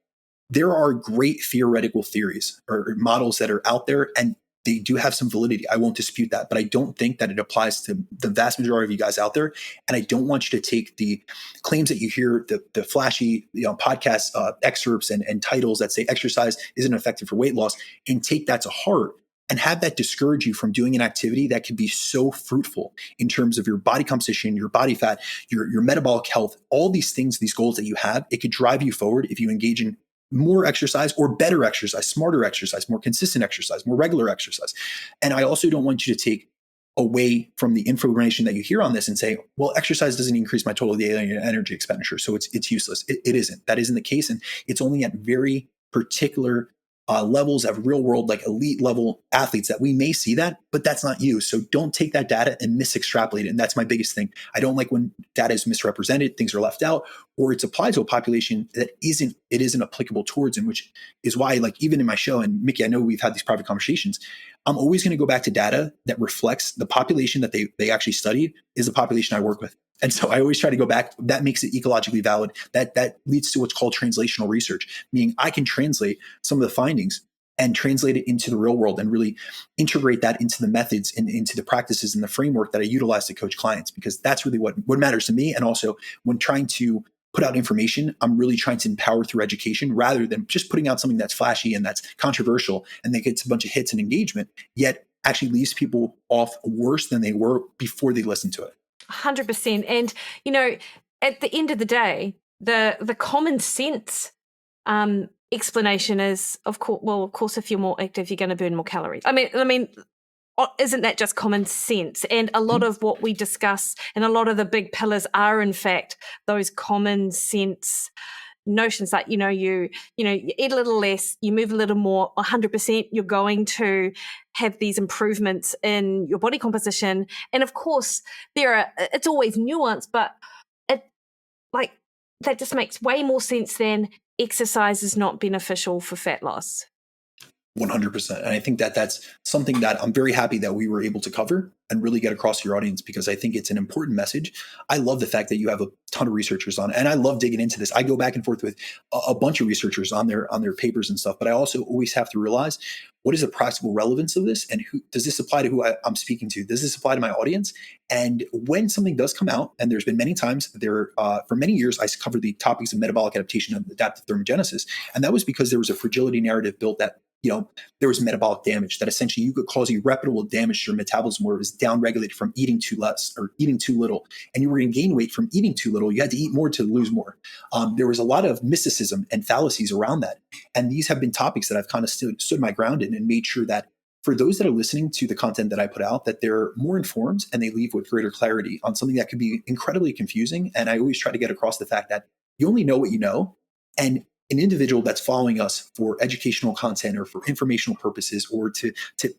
there are great theoretical theories or models that are out there, and they do have some validity. I won't dispute that, but I don't think that it applies to the vast majority of you guys out there. And I don't want you to take the claims that you hear, the flashy podcast excerpts and titles that say exercise isn't effective for weight loss, and take that to heart and have that discourage you from doing an activity that can be so fruitful in terms of your body composition, your body fat, your metabolic health, all these things, these goals that you have. It could drive you forward if you engage in more exercise or better exercise, smarter exercise, more consistent exercise, more regular exercise. And I also don't want you to take away from the information that you hear on this and say, well, exercise doesn't increase my total daily energy expenditure, so it's useless. It isn't. That isn't the case. And it's only at very particular levels of real world, like elite level athletes, that we may see that, but that's not you. So don't take that data and misextrapolate it. And that's my biggest thing. I don't like when data is misrepresented, things are left out, or it's applied to a population that isn't applicable towards, and which is why, like, even in my show, and Mikki, I know we've had these private conversations, I'm always going to go back to data that reflects the population that they actually studied is the population I work with. And so I always try to go back. That makes it ecologically valid. That leads to what's called translational research, meaning I can translate some of the findings and translate it into the real world and really integrate that into the methods and into the practices and the framework that I utilize to coach clients, because that's really what matters to me. And also, when trying to put out information, I'm really trying to empower through education, rather than just putting out something that's flashy and that's controversial and that gets a bunch of hits and engagement, yet actually leaves people off worse than they were before they listened to it. 100%. And, at the end of the day, the common sense explanation is, of course, if you're more active, you're going to burn more calories. I mean, isn't that just common sense? And a lot of what we discuss and a lot of the big pillars are, in fact, those common sense notions, like, you eat a little less, you move a little more, 100%, you're going to have these improvements in your body composition. And of course, it's always nuanced, but that just makes way more sense than exercise is not beneficial for fat loss. 100%. And I think that that's something that I'm very happy that we were able to cover and really get across to your audience, because I think it's an important message. I love the fact that you have a ton of researchers on, and I love digging into this. I go back and forth with a bunch of researchers on their papers and stuff, but I also always have to realize, what is the practical relevance of this, and who does this apply to? Who I'm speaking to? Does this apply to my audience? And when something does come out, and there's been many times there, for many years, I covered the topics of metabolic adaptation and adaptive thermogenesis, and that was because there was a fragility narrative built that, there was metabolic damage, that essentially you could cause irreparable damage to your metabolism, where it was downregulated from eating too less or eating too little, and you were going to gain weight from eating too little. You had to eat more to lose more. There was a lot of mysticism and fallacies around that, and these have been topics that I've kind of stood my ground in and made sure that for those that are listening to the content that I put out, that they're more informed and they leave with greater clarity on something that could be incredibly confusing. And I always try to get across the fact that you only know what you know, and an individual that's following us for educational content or for informational purposes, or to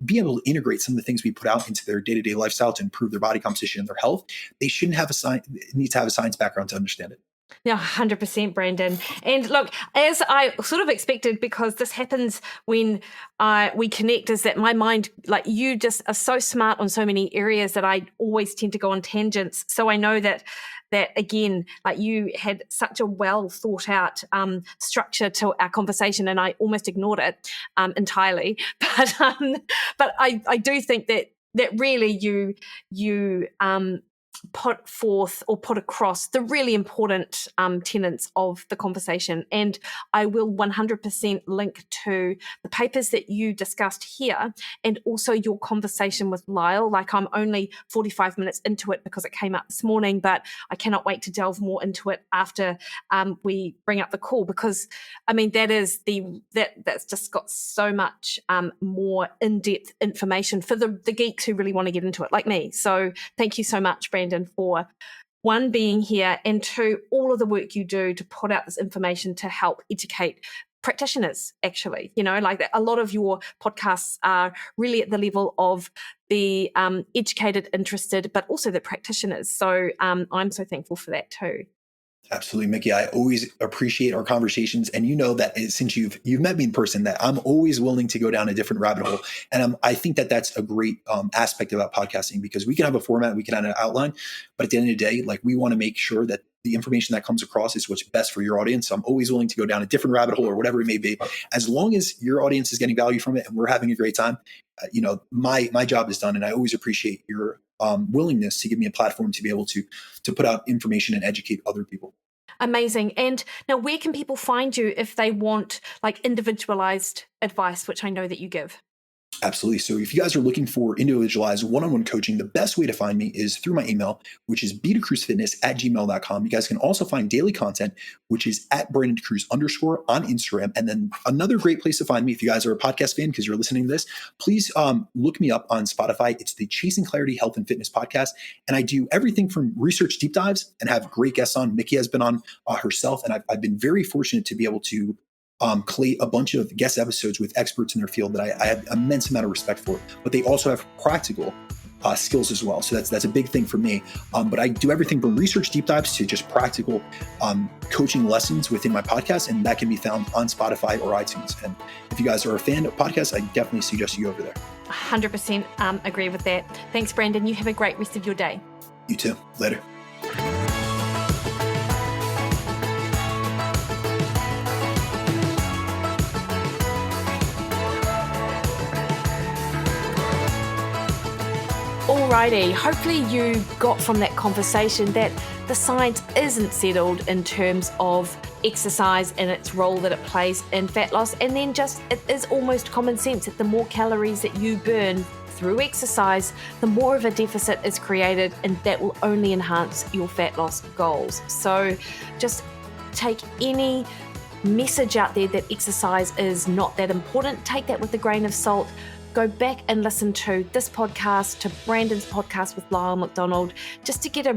be able to integrate some of the things we put out into their day-to-day lifestyle to improve their body composition and their health, they shouldn't have need to have a science background to understand it. Yeah, 100%, Brandon. And look, as I sort of expected, because this happens when we connect, is that my mind, like, you just are so smart on so many areas that I always tend to go on tangents. So I know that again, like, you had such a well thought out structure to our conversation, and I almost ignored it entirely. But I do think that really you put forth or put across the really important tenets of the conversation. And I will 100% link to the papers that you discussed here, and also your conversation with Lyle. Like, I'm only 45 minutes into it because it came out this morning, but I cannot wait to delve more into it after we bring up the call, because I mean, that's just got so much more in-depth information for the geeks who really want to get into it, like me. So thank you so much, Brandon, for one, being here, and two, all of the work you do to put out this information to help educate practitioners. Actually, like, a lot of your podcasts are really at the level of the educated, interested, but also the practitioners. So I'm so thankful for that too. Absolutely, Mikki. I always appreciate our conversations, and you know that since you've met me in person, that I'm always willing to go down a different rabbit hole. And I think that that's a great aspect about podcasting, because we can have a format, we can have an outline, but at the end of the day, like, we want to make sure that the information that comes across is what's best for your audience. So I'm always willing to go down a different rabbit hole, or whatever it may be, as long as your audience is getting value from it and we're having a great time. My job is done, and I always appreciate your willingness to give me a platform to be able to put out information and educate other people. Amazing. And now, where can people find you if they want, like, individualized advice, which I know that you give? Absolutely. So if you guys are looking for individualized one-on-one coaching, the best way to find me is through my email, which is bdacruzfitness@gmail.com. You guys can also find daily content, which is @BrandonDaCruz_ on Instagram. And then another great place to find me, if you guys are a podcast fan, because you're listening to this, please look me up on Spotify. It's the Chasing Clarity Health and Fitness podcast. And I do everything from research deep dives and have great guests on. Mikki has been on herself, and I've been very fortunate to be able to collate a bunch of guest episodes with experts in their field that I have immense amount of respect for, but they also have practical skills as well. So that's a big thing for me. But I do everything from research deep dives to just practical coaching lessons within my podcast, and that can be found on Spotify or iTunes. And if you guys are a fan of podcasts, I definitely suggest you go over there. 100% agree with that. Thanks, Brandon. You have a great rest of your day. You too. Later. Alrighty, hopefully you got from that conversation that the science isn't settled in terms of exercise and its role that it plays in fat loss, and then just it is almost common sense that the more calories that you burn through exercise, the more of a deficit is created, and that will only enhance your fat loss goals. So just take any message out there that exercise is not that important, take that with a grain of salt. Go back and listen to this podcast, to Brandon's podcast with Lyle McDonald, just to get a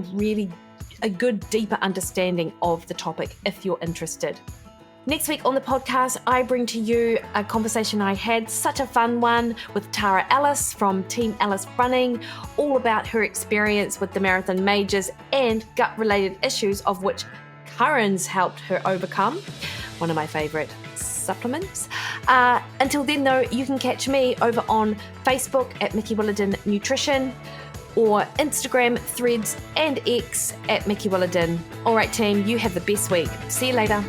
good, deeper understanding of the topic if you're interested. Next week on the podcast, I bring to you a conversation I had, such a fun one, with Tara Ellis from Team Ellis Running, all about her experience with the marathon majors and gut-related issues, of which Curran's helped her overcome. One of my favorite. supplements. Until then, though, you can catch me over on Facebook at Mikki Williden Nutrition, or Instagram, Threads, and X at Mikki Williden. All right, team, you have the best week. See you later.